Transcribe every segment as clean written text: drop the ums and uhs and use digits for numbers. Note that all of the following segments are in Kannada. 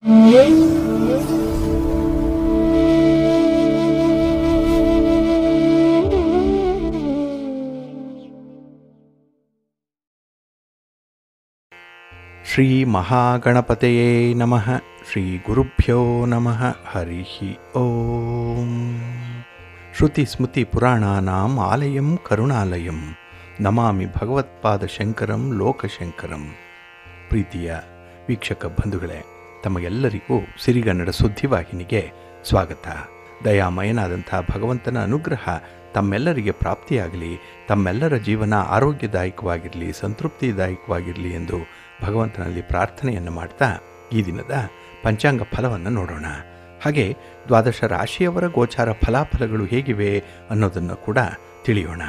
ಶ್ರೀ ಮಹಾಗಣಪತಯೇ ನಮಃ. ಶ್ರೀ ಗುರುಭ್ಯೋ ನಮಃ. ಹರಿ ಓಂ. ಶ್ರುತಿ ಸ್ಮೃತಿ ಪುರಾಣಾನಾಂ ಆಲಯಂ ಕರುಣಾಲಯಂ ನಮಾಮಿ ಭಗವತ್ಪಾದ ಶಂಕರಂ ಲೋಕಶಂಕರಂ. ಪ್ರೀತಿಯ ವೀಕ್ಷಕ ಬಂಧುಗಳೇ, ತಮಗೆಲ್ಲರಿಗೂ ಸಿರಿಗನ್ನಡ ಸುದ್ದಿವಾಹಿನಿಗೆ ಸ್ವಾಗತ. ದಯಾಮಯನಾದಂಥ ಭಗವಂತನ ಅನುಗ್ರಹ ತಮ್ಮೆಲ್ಲರಿಗೆ ಪ್ರಾಪ್ತಿಯಾಗಲಿ, ತಮ್ಮೆಲ್ಲರ ಜೀವನ ಆರೋಗ್ಯದಾಯಕವಾಗಿರಲಿ, ಸಂತೃಪ್ತಿದಾಯಕವಾಗಿರಲಿ ಎಂದು ಭಗವಂತನಲ್ಲಿ ಪ್ರಾರ್ಥನೆಯನ್ನು ಮಾಡ್ತಾ ಈ ದಿನದ ಪಂಚಾಂಗ ಫಲವನ್ನು ನೋಡೋಣ. ಹಾಗೆ ದ್ವಾದಶ ರಾಶಿಯವರ ಗೋಚಾರ ಫಲಾಫಲಗಳು ಹೇಗಿವೆ ಅನ್ನೋದನ್ನು ಕೂಡ ತಿಳಿಯೋಣ.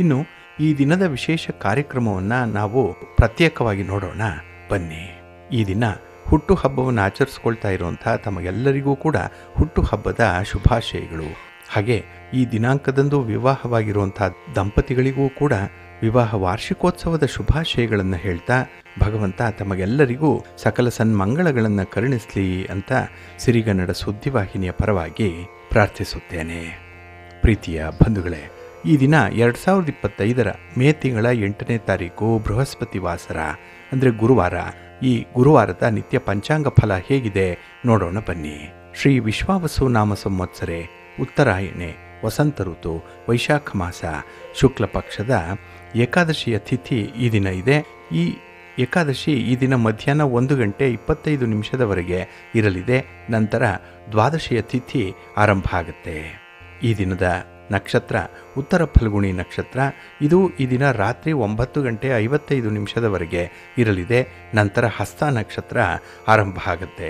ಇನ್ನು ಈ ದಿನದ ವಿಶೇಷ ಕಾರ್ಯಕ್ರಮವನ್ನು ನಾವು ಪ್ರತ್ಯೇಕವಾಗಿ ನೋಡೋಣ ಬನ್ನಿ. ಈ ದಿನ ಹುಟ್ಟುಹಬ್ಬವನ್ನು ಆಚರಿಸ್ಕೊಳ್ತಾ ಇರುವಂಥ ತಮಗೆಲ್ಲರಿಗೂ ಕೂಡ ಹುಟ್ಟುಹಬ್ಬದ ಶುಭಾಶಯಗಳು. ಹಾಗೆ ಈ ದಿನಾಂಕದಂದು ವಿವಾಹವಾಗಿರುವಂಥ ದಂಪತಿಗಳಿಗೂ ಕೂಡ ವಿವಾಹ ವಾರ್ಷಿಕೋತ್ಸವದ ಶುಭಾಶಯಗಳನ್ನು ಹೇಳ್ತಾ ಭಗವಂತ ತಮಗೆಲ್ಲರಿಗೂ ಸಕಲ ಸನ್ಮಂಗಳಗಳನ್ನು ಕರುಣಿಸಲಿ ಅಂತ ಸಿರಿಗನ್ನಡ ಸುದ್ದಿವಾಹಿನಿಯ ಪರವಾಗಿ ಪ್ರಾರ್ಥಿಸುತ್ತೇನೆ. ಪ್ರೀತಿಯ ಬಂಧುಗಳೇ, ಈ ದಿನ 2025 ಮೇ ತಿಂಗಳ 8ನೇ ತಾರೀಕು ಬೃಹಸ್ಪತಿ ವಾಸರ ಅಂದರೆ ಗುರುವಾರ. ಈ ಗುರುವಾರದ ನಿತ್ಯ ಪಂಚಾಂಗ ಫಲ ಹೇಗಿದೆ ನೋಡೋಣ ಬನ್ನಿ. ಶ್ರೀ ವಿಶ್ವಾವಸು ನಾಮ ಸಂವತ್ಸರೆ, ಉತ್ತರಾಯಣೆ, ವಸಂತ ಋತು, ವೈಶಾಖ ಮಾಸ, ಶುಕ್ಲ ಪಕ್ಷದ ಏಕಾದಶಿಯ ತಿಥಿ ಈ ದಿನ ಇದೆ. ಈ ಏಕಾದಶಿ ಈ ದಿನ ಮಧ್ಯಾಹ್ನ 1:25 ಇರಲಿದೆ. ನಂತರ ದ್ವಾದಶಿಯ ತಿಥಿ ಆರಂಭ ಆಗುತ್ತೆ. ಈ ದಿನದ ನಕ್ಷತ್ರ ಉತ್ತರ ಫಲ್ಗುಣಿ ನಕ್ಷತ್ರ. ಇದು ಈ ದಿನ ರಾತ್ರಿ 9:55 ಇರಲಿದೆ. ನಂತರ ಹಸ್ತ ನಕ್ಷತ್ರ ಆರಂಭ ಆಗುತ್ತೆ.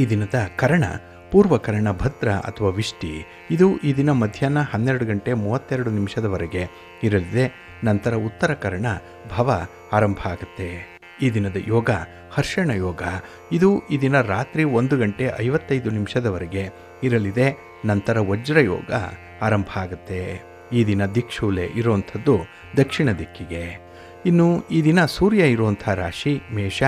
ಈ ದಿನದ ಕರ್ಣ ಪೂರ್ವಕರ್ಣ ಭದ್ರ ಅಥವಾ ವಿಷ್ಟಿ. ಇದು ಈ ದಿನ ಮಧ್ಯಾಹ್ನ 12:32 ಇರಲಿದೆ. ನಂತರ ಉತ್ತರ ಕರ್ಣ ಭವ ಆರಂಭ ಆಗುತ್ತೆ. ಈ ದಿನದ ಯೋಗ ಹರ್ಷಣ ಯೋಗ. ಇದು ಈ ದಿನ ರಾತ್ರಿ 1:55 ಇರಲಿದೆ. ನಂತರ ವಜ್ರ ಯೋಗ ಆರಂಭ ಆಗುತ್ತೆ. ಈ ದಿನ ದಿಕ್ಷೂಲೆ ಇರುವಂಥದ್ದು ದಕ್ಷಿಣ ದಿಕ್ಕಿಗೆ. ಇನ್ನು ಈ ದಿನ ಸೂರ್ಯ ಇರುವಂಥ ರಾಶಿ ಮೇಷ,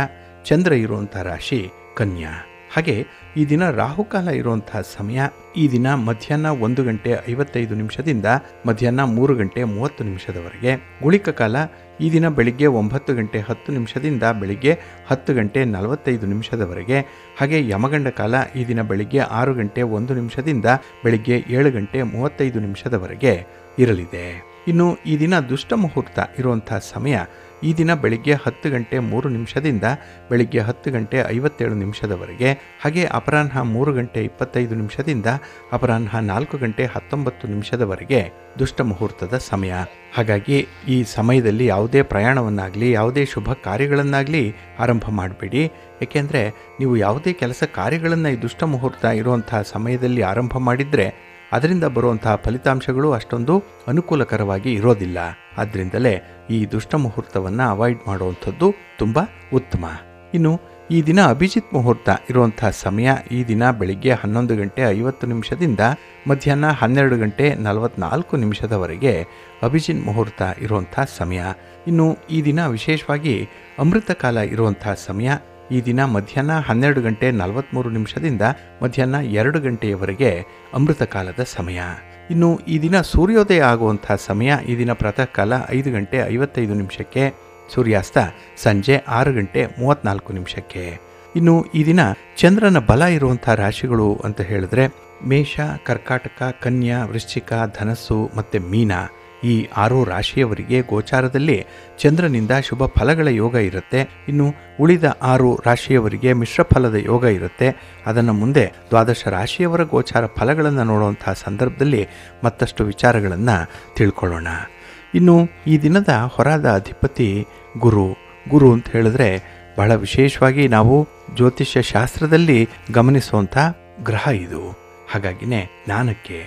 ಚಂದ್ರ ಇರುವಂಥ ರಾಶಿ ಕನ್ಯಾ. ಹಾಗೆ ಈ ದಿನ ರಾಹುಕಾಲ ಇರುವಂಥ ಸಮಯ ಈ ದಿನ ಮಧ್ಯಾಹ್ನ 1:55 ಮಧ್ಯಾಹ್ನ 3:30 ಗುಳಿಕ ಕಾಲ ಈ ದಿನ ಬೆಳಿಗ್ಗೆ 9:10 ಬೆಳಿಗ್ಗೆ 10:45 ಹಾಗೆ ಯಮಗಂಡ ಕಾಲ ಈ ದಿನ ಬೆಳಿಗ್ಗೆ 6:01 ಬೆಳಿಗ್ಗೆ 7:35 ಇರಲಿದೆ. ಇನ್ನು ಈ ದಿನ ದುಷ್ಟ ಮುಹೂರ್ತ ಇರುವಂಥ ಸಮಯ ಈ ದಿನ ಬೆಳಿಗ್ಗೆ 10:03 ಬೆಳಿಗ್ಗೆ 10:57 ಹಾಗೆ ಅಪರಾಹ್ನ 3:25 ಅಪರಾಹ್ನ 4:19 ದುಷ್ಟ ಮುಹೂರ್ತದ ಸಮಯ. ಹಾಗಾಗಿ ಈ ಸಮಯದಲ್ಲಿ ಯಾವುದೇ ಪ್ರಯಾಣವನ್ನಾಗಲಿ ಯಾವುದೇ ಶುಭ ಕಾರ್ಯಗಳನ್ನಾಗಲಿ ಆರಂಭ ಮಾಡಬೇಡಿ. ಏಕೆಂದರೆ ನೀವು ಯಾವುದೇ ಕೆಲಸ ಕಾರ್ಯಗಳನ್ನು ಈ ದುಷ್ಟ ಮುಹೂರ್ತ ಇರುವಂಥ ಸಮಯದಲ್ಲಿ ಆರಂಭ ಮಾಡಿದರೆ ಅದರಿಂದ ಬರುವಂತಹ ಫಲಿತಾಂಶಗಳು ಅಷ್ಟೊಂದು ಅನುಕೂಲಕರವಾಗಿ ಇರೋದಿಲ್ಲ. ಆದ್ದರಿಂದಲೇ ಈ ದುಷ್ಟ ಮುಹೂರ್ತವನ್ನು ಅವಾಯ್ಡ್ ಮಾಡುವಂಥದ್ದು ತುಂಬ ಉತ್ತಮ. ಇನ್ನು ಈ ದಿನ ಅಭಿಜಿತ್ ಮುಹೂರ್ತ ಇರುವಂಥ ಸಮಯ ಈ ದಿನ ಬೆಳಿಗ್ಗೆ 11:50 ಮಧ್ಯಾಹ್ನ 12:44 ಅಭಿಜಿತ್ ಮುಹೂರ್ತ ಇರುವಂಥ ಸಮಯ. ಇನ್ನು ಈ ದಿನ ವಿಶೇಷವಾಗಿ ಅಮೃತ ಕಾಲ ಇರುವಂಥ ಸಮಯ ಈ ದಿನ ಮಧ್ಯಾಹ್ನ 12:43 ಮಧ್ಯಾಹ್ನ 2 ಅಮೃತ ಕಾಲದ ಸಮಯ. ಇನ್ನು ಈ ದಿನ ಸೂರ್ಯೋದಯ ಆಗುವಂಥ ಸಮಯ ಈ ದಿನ ಪ್ರಾತಃ ಕಾಲ 5:55 ಸೂರ್ಯಾಸ್ತ ಸಂಜೆ 6:34. ಇನ್ನು ಈ ದಿನ ಚಂದ್ರನ ಬಲ ಇರುವಂಥ ರಾಶಿಗಳು ಅಂತ ಹೇಳಿದ್ರೆ ಮೇಷ, ಕರ್ಕಾಟಕ, ಕನ್ಯಾ, ವೃಶ್ಚಿಕ, ಧನಸ್ಸು ಮತ್ತು ಮೀನ. ಈ 6 ರಾಶಿಯವರಿಗೆ ಗೋಚಾರದಲ್ಲಿ ಚಂದ್ರನಿಂದ ಶುಭ ಫಲಗಳ ಯೋಗ ಇರುತ್ತೆ. ಇನ್ನು ಉಳಿದ 6 ರಾಶಿಯವರಿಗೆ ಮಿಶ್ರ ಫಲದ ಯೋಗ ಇರುತ್ತೆ. ಅದನ್ನು ಮುಂದೆ ದ್ವಾದಶ ರಾಶಿಯವರ ಗೋಚಾರ ಫಲಗಳನ್ನು ನೋಡುವಂಥ ಸಂದರ್ಭದಲ್ಲಿ ಮತ್ತಷ್ಟು ವಿಚಾರಗಳನ್ನು ತಿಳ್ಕೊಳ್ಳೋಣ. ಇನ್ನು ಈ ದಿನದ ಹೊರಾದ ಅಧಿಪತಿ ಗುರು ಅಂತ ಹೇಳಿದ್ರೆ ಬಹಳ ವಿಶೇಷವಾಗಿ ನಾವು ಜ್ಯೋತಿಷ್ಯ ಶಾಸ್ತ್ರದಲ್ಲಿ ಗಮನಿಸುವಂಥ ಗ್ರಹ ಇದು. ಹಾಗಾಗಿನೇ ಜ್ಞಾನಕ್ಕೆ,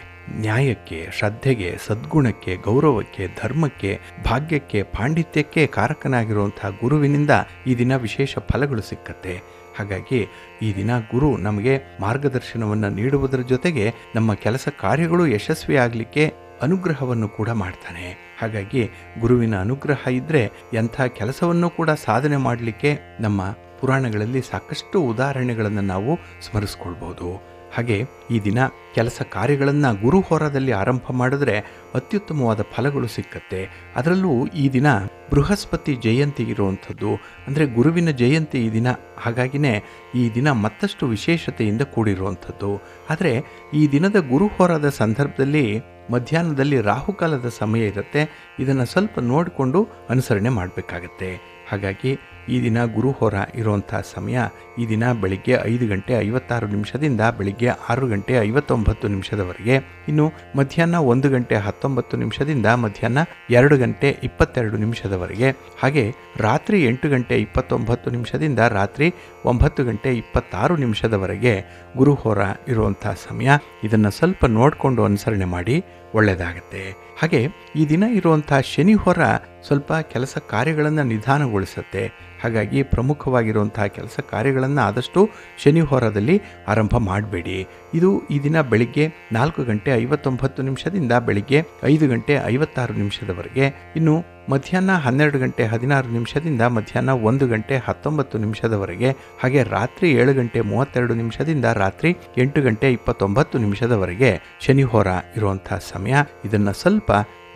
ನ್ಯಾಯಕ್ಕೆ, ಶ್ರದ್ಧೆಗೆ, ಸದ್ಗುಣಕ್ಕೆ, ಗೌರವಕ್ಕೆ, ಧರ್ಮಕ್ಕೆ, ಭಾಗ್ಯಕ್ಕೆ, ಪಾಂಡಿತ್ಯಕ್ಕೆ ಕಾರಕನಾಗಿರುವಂಥ ಗುರುವಿನಿಂದ ಈ ದಿನ ವಿಶೇಷ ಫಲಗಳು ಸಿಕ್ಕತ್ತೆ. ಹಾಗಾಗಿ ಈ ದಿನ ಗುರು ನಮಗೆ ಮಾರ್ಗದರ್ಶನವನ್ನು ನೀಡುವುದರ ಜೊತೆಗೆ ನಮ್ಮ ಕೆಲಸ ಕಾರ್ಯಗಳು ಯಶಸ್ವಿಯಾಗಲಿಕ್ಕೆ ಅನುಗ್ರಹವನ್ನು ಕೂಡ ಮಾಡ್ತಾನೆ. ಹಾಗಾಗಿ ಗುರುವಿನ ಅನುಗ್ರಹ ಇದ್ದರೆ ಎಂಥ ಕೆಲಸವನ್ನು ಕೂಡ ಸಾಧನೆ ಮಾಡಲಿಕ್ಕೆ ನಮ್ಮ ಪುರಾಣಗಳಲ್ಲಿ ಸಾಕಷ್ಟು ಉದಾಹರಣೆಗಳನ್ನು ನಾವು ಸ್ಮರಿಸ್ಕೊಳ್ಬೋದು. ಹಾಗೆ ಈ ದಿನ ಕೆಲಸ ಕಾರ್ಯಗಳನ್ನು ಗುರುಹೋರದಲ್ಲಿ ಆರಂಭ ಮಾಡಿದ್ರೆ ಅತ್ಯುತ್ತಮವಾದ ಫಲಗಳು ಸಿಕ್ಕತ್ತೆ. ಅದರಲ್ಲೂ ಈ ದಿನ ಬೃಹಸ್ಪತಿ ಜಯಂತಿ ಇರುವಂಥದ್ದು, ಅಂದರೆ ಗುರುವಿನ ಜಯಂತಿ ಈ ದಿನ. ಹಾಗಾಗಿನೇ ಈ ದಿನ ಮತ್ತಷ್ಟು ವಿಶೇಷತೆಯಿಂದ ಕೂಡಿರುವಂಥದ್ದು. ಆದರೆ ಈ ದಿನದ ಗುರುಹೋರದ ಸಂದರ್ಭದಲ್ಲಿ ಮಧ್ಯಾಹ್ನದಲ್ಲಿ ರಾಹುಕಾಲದ ಸಮಯ ಇರುತ್ತೆ. ಇದನ್ನು ಸ್ವಲ್ಪ ನೋಡಿಕೊಂಡು ಅನುಸರಣೆ ಮಾಡಬೇಕಾಗತ್ತೆ. ಹಾಗಾಗಿ ಈ ದಿನ ಗುರುಹೋರ ಇರುವಂಥ ಸಮಯ ಈ ದಿನ ಬೆಳಿಗ್ಗೆ 5 ಗಂಟೆ 56 ನಿಮಿಷದಿಂದ ಬೆಳಿಗ್ಗೆ 6 ಗಂಟೆ 59 ನಿಮಿಷದವರೆಗೆ. ಇನ್ನು ಮಧ್ಯಾಹ್ನ 1 ಗಂಟೆ 19 ನಿಮಿಷದಿಂದ ಮಧ್ಯಾಹ್ನ 2 ಗಂಟೆ 22 ನಿಮಿಷದವರೆಗೆ. ಹಾಗೆ ರಾತ್ರಿ 8 ಗಂಟೆ 29 ನಿಮಿಷದಿಂದ ರಾತ್ರಿ 9 ಗಂಟೆ 26 ನಿಮಿಷದವರೆಗೆ ಗುರುಹೋರ ಇರುವಂಥ ಸಮಯ. ಇದನ್ನು ಸ್ವಲ್ಪ ನೋಡಿಕೊಂಡು ಅನುಸರಣೆ ಮಾಡಿ ಒಳ್ಳೆಯದಾಗತ್ತೆ. ಹಾಗೆ ಈ ದಿನ ಇರುವಂಥ ಶನಿ ಹೊರ ಸ್ವಲ್ಪ ಕೆಲಸ ಕಾರ್ಯಗಳನ್ನು ನಿಧಾನಗೊಳಿಸುತ್ತೆ. ಹಾಗಾಗಿ ಪ್ರಮುಖವಾಗಿರುವಂತಹ ಕೆಲಸ ಕಾರ್ಯಗಳನ್ನು ಆದಷ್ಟು ಶನಿ ಹೊರದಲ್ಲಿ ಆರಂಭ ಮಾಡಬೇಡಿ. ಇದು ಈ ದಿನ ಬೆಳಿಗ್ಗೆ 4 ಗಂಟೆ 59 ನಿಮಿಷದಿಂದ ಬೆಳಿಗ್ಗೆ 5 ಗಂಟೆ 56 ನಿಮಿಷದವರೆಗೆ. ಇನ್ನು ಮಧ್ಯಾಹ್ನ 12 ಗಂಟೆ 16 ನಿಮಿಷದಿಂದ ಮಧ್ಯಾಹ್ನ 1 ಗಂಟೆ 19 ನಿಮಿಷದವರೆಗೆ. ಹಾಗೆ ರಾತ್ರಿ 7 ಗಂಟೆ 32 ನಿಮಿಷದಿಂದ ರಾತ್ರಿ 8 ಗಂಟೆ 29 ನಿಮಿಷದವರೆಗೆ ಶನಿ ಹೊರ ಇರುವಂಥ ಸಮಯ. ಇದನ್ನು ಸ್ವಲ್ಪ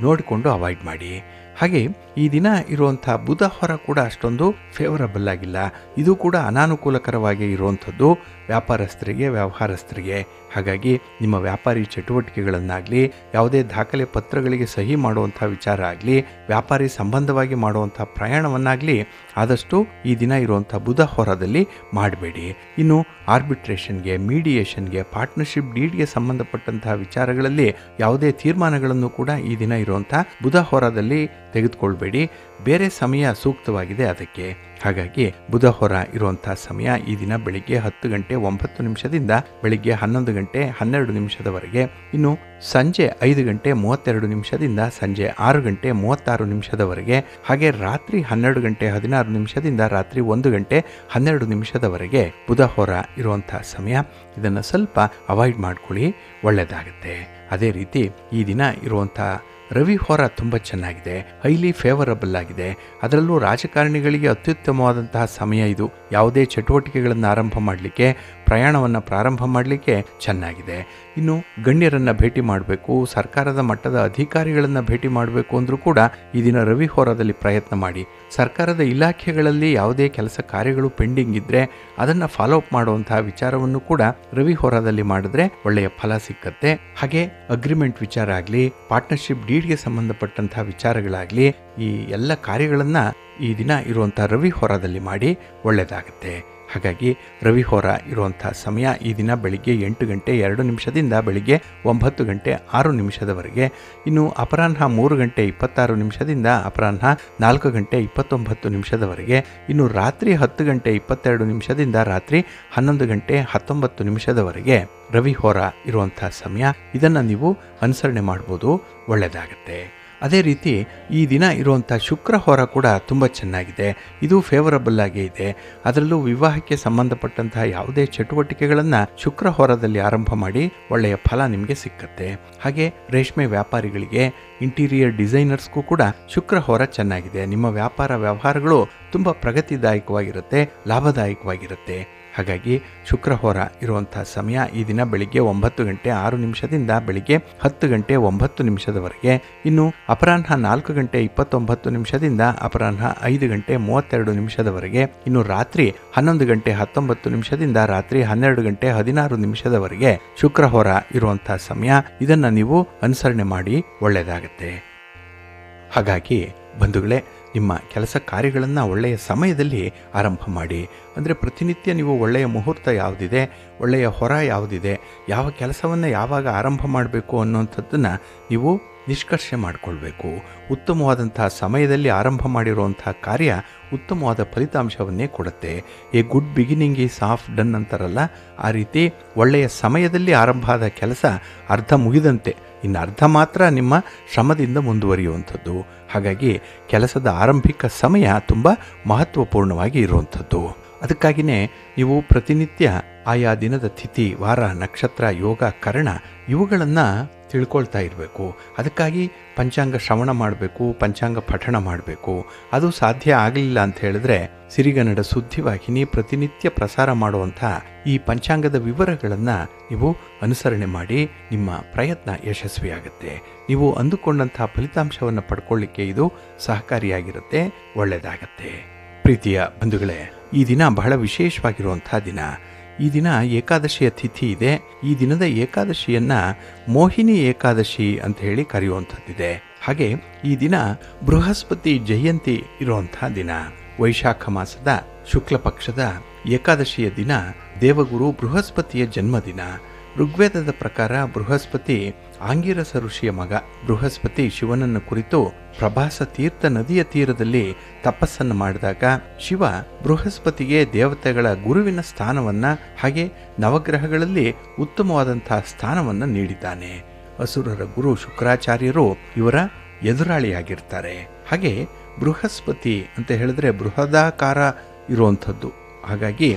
ನೋಡಿಕೊಂಡು ಅವಾಯ್ಡ್ ಮಾಡಿ. ಹಾಗೆ ಈ ದಿನ ಇರುವಂಥ ಬುಧ ಹೊರ ಕೂಡ ಅಷ್ಟೊಂದು ಫೇವರಬಲ್ ಆಗಿಲ್ಲ. ಇದು ಕೂಡ ಅನಾನುಕೂಲಕರವಾಗಿ ಇರುವಂಥದ್ದು ವ್ಯಾಪಾರಸ್ಥರಿಗೆ, ವ್ಯವಹಾರಸ್ಥರಿಗೆ. ಹಾಗಾಗಿ ನಿಮ್ಮ ವ್ಯಾಪಾರಿ ಚಟುವಟಿಕೆಗಳನ್ನಾಗಲಿ, ಯಾವುದೇ ದಾಖಲೆ ಪತ್ರಗಳಿಗೆ ಸಹಿ ಮಾಡುವಂಥ ವಿಚಾರ ಆಗಲಿ, ವ್ಯಾಪಾರಿ ಸಂಬಂಧವಾಗಿ ಮಾಡುವಂಥ ಪ್ರಯಾಣವನ್ನಾಗಲಿ ಆದಷ್ಟು ಈ ದಿನ ಇರುವಂಥ ಬುಧ ಹೊರದಲ್ಲಿ ಮಾಡಬೇಡಿ. ಇನ್ನು ಆರ್ಬಿಟ್ರೇಷನ್ಗೆ, ಮೀಡಿಯೇಷನ್ಗೆ, ಪಾರ್ಟ್ನರ್ಶಿಪ್ ಡೀಡ್ಗೆ ಸಂಬಂಧಪಟ್ಟಂತಹ ವಿಚಾರಗಳಲ್ಲಿ ಯಾವುದೇ ತೀರ್ಮಾನಗಳನ್ನು ಕೂಡ ಈ ದಿನ ಇರುವಂಥ ಬುಧ ಹೊರದಲ್ಲಿ ತೆಗೆದುಕೊಳ್ಬೇಡಿ. ಬೇರೆ ಸಮಯ ಸೂಕ್ತವಾಗಿದೆ ಅದಕ್ಕೆ. ಹಾಗಾಗಿ ಬುಧ ಹೊರ ಇರುವಂಥ ಸಮಯ ಈ ದಿನ ಬೆಳಿಗ್ಗೆ 10 ಗಂಟೆ 9 ನಿಮಿಷದಿಂದ ಬೆಳಿಗ್ಗೆ 11 ಗಂಟೆ 12 ನಿಮಿಷದವರೆಗೆ. ಇನ್ನು ಸಂಜೆ 5 ಗಂಟೆ 32 ನಿಮಿಷದಿಂದ ಸಂಜೆ 6 ಗಂಟೆ 36 ನಿಮಿಷದವರೆಗೆ. ಹಾಗೆ ರಾತ್ರಿ 12 ಗಂಟೆ 16 ನಿಮಿಷದಿಂದ ರಾತ್ರಿ 1 ಗಂಟೆ 12 ನಿಮಿಷದವರೆಗೆ ಬುಧ ಹೊರ ಇರುವಂಥ ಸಮಯ. ಇದನ್ನು ಸ್ವಲ್ಪ ಅವಾಯ್ಡ್ ಮಾಡ್ಕೊಳ್ಳಿ, ಒಳ್ಳೆಯದಾಗುತ್ತೆ. ಅದೇ ರೀತಿ ಈ ದಿನ ಇರುವಂಥ ರವಿ ಹೊರ ತುಂಬ ಚೆನ್ನಾಗಿದೆ, ಹೈಲಿ ಫೇವರಬಲ್ ಆಗಿದೆ. ಅದರಲ್ಲೂ ರಾಜಕಾರಣಿಗಳಿಗೆ ಅತ್ಯುತ್ತಮವಾದಂತಹ ಸಮಯ ಇದು. ಯಾವುದೇ ಚಟುವಟಿಕೆಗಳನ್ನು ಆರಂಭ ಮಾಡಲಿಕ್ಕೆ, ಪ್ರಯಾಣವನ್ನು ಪ್ರಾರಂಭ ಮಾಡಲಿಕ್ಕೆ ಚೆನ್ನಾಗಿದೆ. ಇನ್ನು ಗಣ್ಯರನ್ನು ಭೇಟಿ ಮಾಡಬೇಕು, ಸರ್ಕಾರದ ಮಟ್ಟದ ಅಧಿಕಾರಿಗಳನ್ನು ಭೇಟಿ ಮಾಡಬೇಕು ಅಂದರೂ ಕೂಡ ಈ ದಿನ ರವಿ ಹೋರದಲ್ಲಿ ಪ್ರಯತ್ನ ಮಾಡಿ. ಸರ್ಕಾರದ ಇಲಾಖೆಗಳಲ್ಲಿ ಯಾವುದೇ ಕೆಲಸ ಕಾರ್ಯಗಳು ಪೆಂಡಿಂಗ್ ಇದ್ದರೆ ಅದನ್ನು ಫಾಲೋಅಪ್ ಮಾಡುವಂತಹ ವಿಚಾರವನ್ನು ಕೂಡ ರವಿ ಹೋರದಲ್ಲಿ ಮಾಡಿದ್ರೆ ಒಳ್ಳೆಯ ಫಲ ಸಿಕ್ಕತ್ತೆ. ಹಾಗೆ ಅಗ್ರಿಮೆಂಟ್ ವಿಚಾರ ಆಗಲಿ, ಪಾರ್ಟ್ನರ್ಶಿಪ್ ಡೀಡ್ಗೆ ಸಂಬಂಧಪಟ್ಟಂತಹ ವಿಚಾರಗಳಾಗಲಿ, ಈ ಎಲ್ಲ ಕಾರ್ಯಗಳನ್ನು ಈ ದಿನ ಇರುವಂಥ ರವಿ ಹೋರದಲ್ಲಿ ಮಾಡಿ ಒಳ್ಳೆಯದಾಗುತ್ತೆ. ಹಾಗಾಗಿ ರವಿ ಹೋರ ಇರುವಂಥ ಸಮಯ ಈ ದಿನ ಬೆಳಿಗ್ಗೆ 8 ಗಂಟೆ 2 ನಿಮಿಷದಿಂದ ಬೆಳಿಗ್ಗೆ 9 ಗಂಟೆ 6 ನಿಮಿಷದವರೆಗೆ. ಇನ್ನು ಅಪರಾಹ್ನ 3 ಗಂಟೆ 26 ನಿಮಿಷದಿಂದ ಅಪರಾಹ್ನ 4 ಗಂಟೆ 29 ನಿಮಿಷದವರೆಗೆ. ಇನ್ನು ರಾತ್ರಿ 10 ಗಂಟೆ 22 ನಿಮಿಷದಿಂದ ರಾತ್ರಿ 11 ಗಂಟೆ 19 ನಿಮಿಷದವರೆಗೆ ರವಿ ಹೋರ ಇರುವಂಥ ಸಮಯ. ಇದನ್ನು ನೀವು ಅನುಸರಣೆ ಮಾಡ್ಬೋದು, ಒಳ್ಳೆಯದಾಗುತ್ತೆ. ಅದೇ ರೀತಿ ಈ ದಿನ ಇರುವಂಥ ಶುಕ್ರ ಹೋರ ಕೂಡ ತುಂಬ ಚೆನ್ನಾಗಿದೆ. ಇದು ಫೇವರಬಲ್ ಆಗೇ ಇದೆ. ಅದರಲ್ಲೂ ವಿವಾಹಕ್ಕೆ ಸಂಬಂಧಪಟ್ಟಂತಹ ಯಾವುದೇ ಚಟುವಟಿಕೆಗಳನ್ನು ಶುಕ್ರ ಹೋರದಲ್ಲಿ ಆರಂಭ ಮಾಡಿ ಒಳ್ಳೆಯ ಫಲ ನಿಮಗೆ ಸಿಕ್ಕತ್ತೆ. ಹಾಗೆ ರೇಷ್ಮೆ ವ್ಯಾಪಾರಿಗಳಿಗೆ, ಇಂಟೀರಿಯರ್ ಡಿಸೈನರ್ಸ್ಗೂ ಕೂಡ ಶುಕ್ರ ಹೋರ ಚೆನ್ನಾಗಿದೆ. ನಿಮ್ಮ ವ್ಯಾಪಾರ ವ್ಯವಹಾರಗಳು ತುಂಬ ಪ್ರಗತಿದಾಯಕವಾಗಿರುತ್ತೆ, ಲಾಭದಾಯಕವಾಗಿರುತ್ತೆ. ಹಾಗಾಗಿ ಶುಕ್ರ ಹೋರ ಇರುವಂಥ ಸಮಯ ಈ ದಿನ ಬೆಳಿಗ್ಗೆ 9 ಗಂಟೆ 6 ನಿಮಿಷದಿಂದ ಬೆಳಿಗ್ಗೆ 10 ಗಂಟೆ 9 ನಿಮಿಷದವರೆಗೆ. ಇನ್ನು ಅಪರಾಹ್ನ 4 ಗಂಟೆ 29 ನಿಮಿಷದಿಂದ ಅಪರಾಹ್ನ 5 ಗಂಟೆ 32 ನಿಮಿಷದವರೆಗೆ. ಇನ್ನು ರಾತ್ರಿ 11 ಗಂಟೆ 19 ನಿಮಿಷದಿಂದ ರಾತ್ರಿ 12 ಗಂಟೆ 16 ನಿಮಿಷದವರೆಗೆ ಶುಕ್ರ ಹೋರ ಇರುವಂಥ ಸಮಯ. ಇದನ್ನು ನೀವು ಅನುಸರಣೆ ಮಾಡಿ ಒಳ್ಳೆಯದಾಗುತ್ತೆ. ಹಾಗಾಗಿ ಬಂಧುಗಳೇ, ನಿಮ್ಮ ಕೆಲಸ ಕಾರ್ಯಗಳನ್ನು ಒಳ್ಳೆಯ ಸಮಯದಲ್ಲಿ ಆರಂಭ ಮಾಡಿ. ಅಂದರೆ ಪ್ರತಿನಿತ್ಯ ನೀವು ಒಳ್ಳೆಯ ಮುಹೂರ್ತ ಯಾವುದಿದೆ, ಒಳ್ಳೆಯ ಹೊರ ಯಾವುದಿದೆ, ಯಾವ ಕೆಲಸವನ್ನು ಯಾವಾಗ ಆರಂಭ ಮಾಡಬೇಕು ಅನ್ನುವಂಥದ್ದನ್ನು ನೀವು ನಿಷ್ಕರ್ಷೆ ಮಾಡಿಕೊಳ್ಬೇಕು. ಉತ್ತಮವಾದಂತಹ ಸಮಯದಲ್ಲಿ ಆರಂಭ ಮಾಡಿರುವಂಥ ಕಾರ್ಯ ಉತ್ತಮವಾದ ಫಲಿತಾಂಶವನ್ನೇ ಕೊಡುತ್ತೆ. A good beginning is half done ಅಂತಾರಲ್ಲ, ಆ ರೀತಿ ಒಳ್ಳೆಯ ಸಮಯದಲ್ಲಿ ಆರಂಭ ಆದ ಕೆಲಸ ಅರ್ಧ ಮುಗಿದಂತೆ, ಇನ್ನು ಅರ್ಧ ಮಾತ್ರ ನಿಮ್ಮ ಶ್ರಮದಿಂದ ಮುಂದುವರಿಯುವಂಥದ್ದು. ಹಾಗಾಗಿ ಕೆಲಸದ ಆರಂಭಿಕ ಸಮಯ ತುಂಬ ಮಹತ್ವಪೂರ್ಣವಾಗಿ ಇರುವಂಥದ್ದು. ಅದಕ್ಕಾಗಿಯೇ ನೀವು ಪ್ರತಿನಿತ್ಯ ಆಯಾ ದಿನದ ತಿಥಿ, ವಾರ, ನಕ್ಷತ್ರ, ಯೋಗ, ಕರಣ ಇವುಗಳನ್ನು ತಿಳ್ಕೊಳ್ತಾ ಇರಬೇಕು. ಅದಕ್ಕಾಗಿ ಪಂಚಾಂಗ ಶ್ರವಣ ಮಾಡಬೇಕು, ಪಂಚಾಂಗ ಪಠಣ ಮಾಡಬೇಕು. ಅದು ಸಾಧ್ಯ ಆಗಲಿಲ್ಲ ಅಂತ ಹೇಳಿದ್ರೆ ಸಿರಿಗನ್ನಡ ಸುದ್ದಿವಾಹಿನಿ ಪ್ರತಿನಿತ್ಯ ಪ್ರಸಾರ ಮಾಡುವಂಥ ಈ ಪಂಚಾಂಗದ ವಿವರಗಳನ್ನು ನೀವು ಅನುಸರಣೆ ಮಾಡಿ ನಿಮ್ಮ ಪ್ರಯತ್ನ ಯಶಸ್ವಿಯಾಗುತ್ತೆ. ನೀವು ಅಂದುಕೊಂಡಂಥ ಫಲಿತಾಂಶವನ್ನು ಪಡ್ಕೊಳ್ಳಿಕ್ಕೆ ಇದು ಸಹಕಾರಿಯಾಗಿರುತ್ತೆ, ಒಳ್ಳೆಯದಾಗತ್ತೆ. ಪ್ರೀತಿಯ ಬಂಧುಗಳೇ, ಈ ದಿನ ಬಹಳ ವಿಶೇಷವಾಗಿರುವಂಥ ದಿನ. ಈ ದಿನ ಏಕಾದಶಿಯ ತಿಥಿ ಇದೆ. ಈ ದಿನದ ಏಕಾದಶಿಯನ್ನ ಮೋಹಿನಿ ಏಕಾದಶಿ ಅಂತ ಹೇಳಿ ಕರೆಯುವಂಥದ್ದಿದೆ. ಹಾಗೆ ಈ ದಿನ ಬೃಹಸ್ಪತಿ ಜಯಂತಿ ಇರುವಂಥ ದಿನ. ವೈಶಾಖ ಮಾಸದ ಶುಕ್ಲ ಪಕ್ಷದ ಏಕಾದಶಿಯ ದಿನ ದೇವಗುರು ಬೃಹಸ್ಪತಿಯ ಜನ್ಮದಿನ. ಋಗ್ವೇದದ ಪ್ರಕಾರ ಬೃಹಸ್ಪತಿ ಆಂಗಿರಸ ಋಷಿಯ ಮಗ. ಬೃಹಸ್ಪತಿ ಶಿವನನ್ನು ಕುರಿತು ಪ್ರಭಾಸ ತೀರ್ಥ ನದಿಯ ತೀರದಲ್ಲಿ ತಪಸ್ಸನ್ನು ಮಾಡಿದಾಗ ಶಿವ ಬೃಹಸ್ಪತಿಗೆ ದೇವತೆಗಳ ಗುರುವಿನ ಸ್ಥಾನವನ್ನ, ಹಾಗೆ ನವಗ್ರಹಗಳಲ್ಲಿ ಉತ್ತಮವಾದಂತಹ ಸ್ಥಾನವನ್ನು ನೀಡಿದ್ದಾನೆ. ಅಸುರರ ಗುರು ಶುಕ್ರಾಚಾರ್ಯರು ಇವರ ಎದುರಾಳಿಯಾಗಿರ್ತಾರೆ. ಹಾಗೆ ಬೃಹಸ್ಪತಿ ಅಂತ ಹೇಳಿದ್ರೆ ಬೃಹದಾಕಾರ ಇರುವಂಥದ್ದು. ಹಾಗಾಗಿ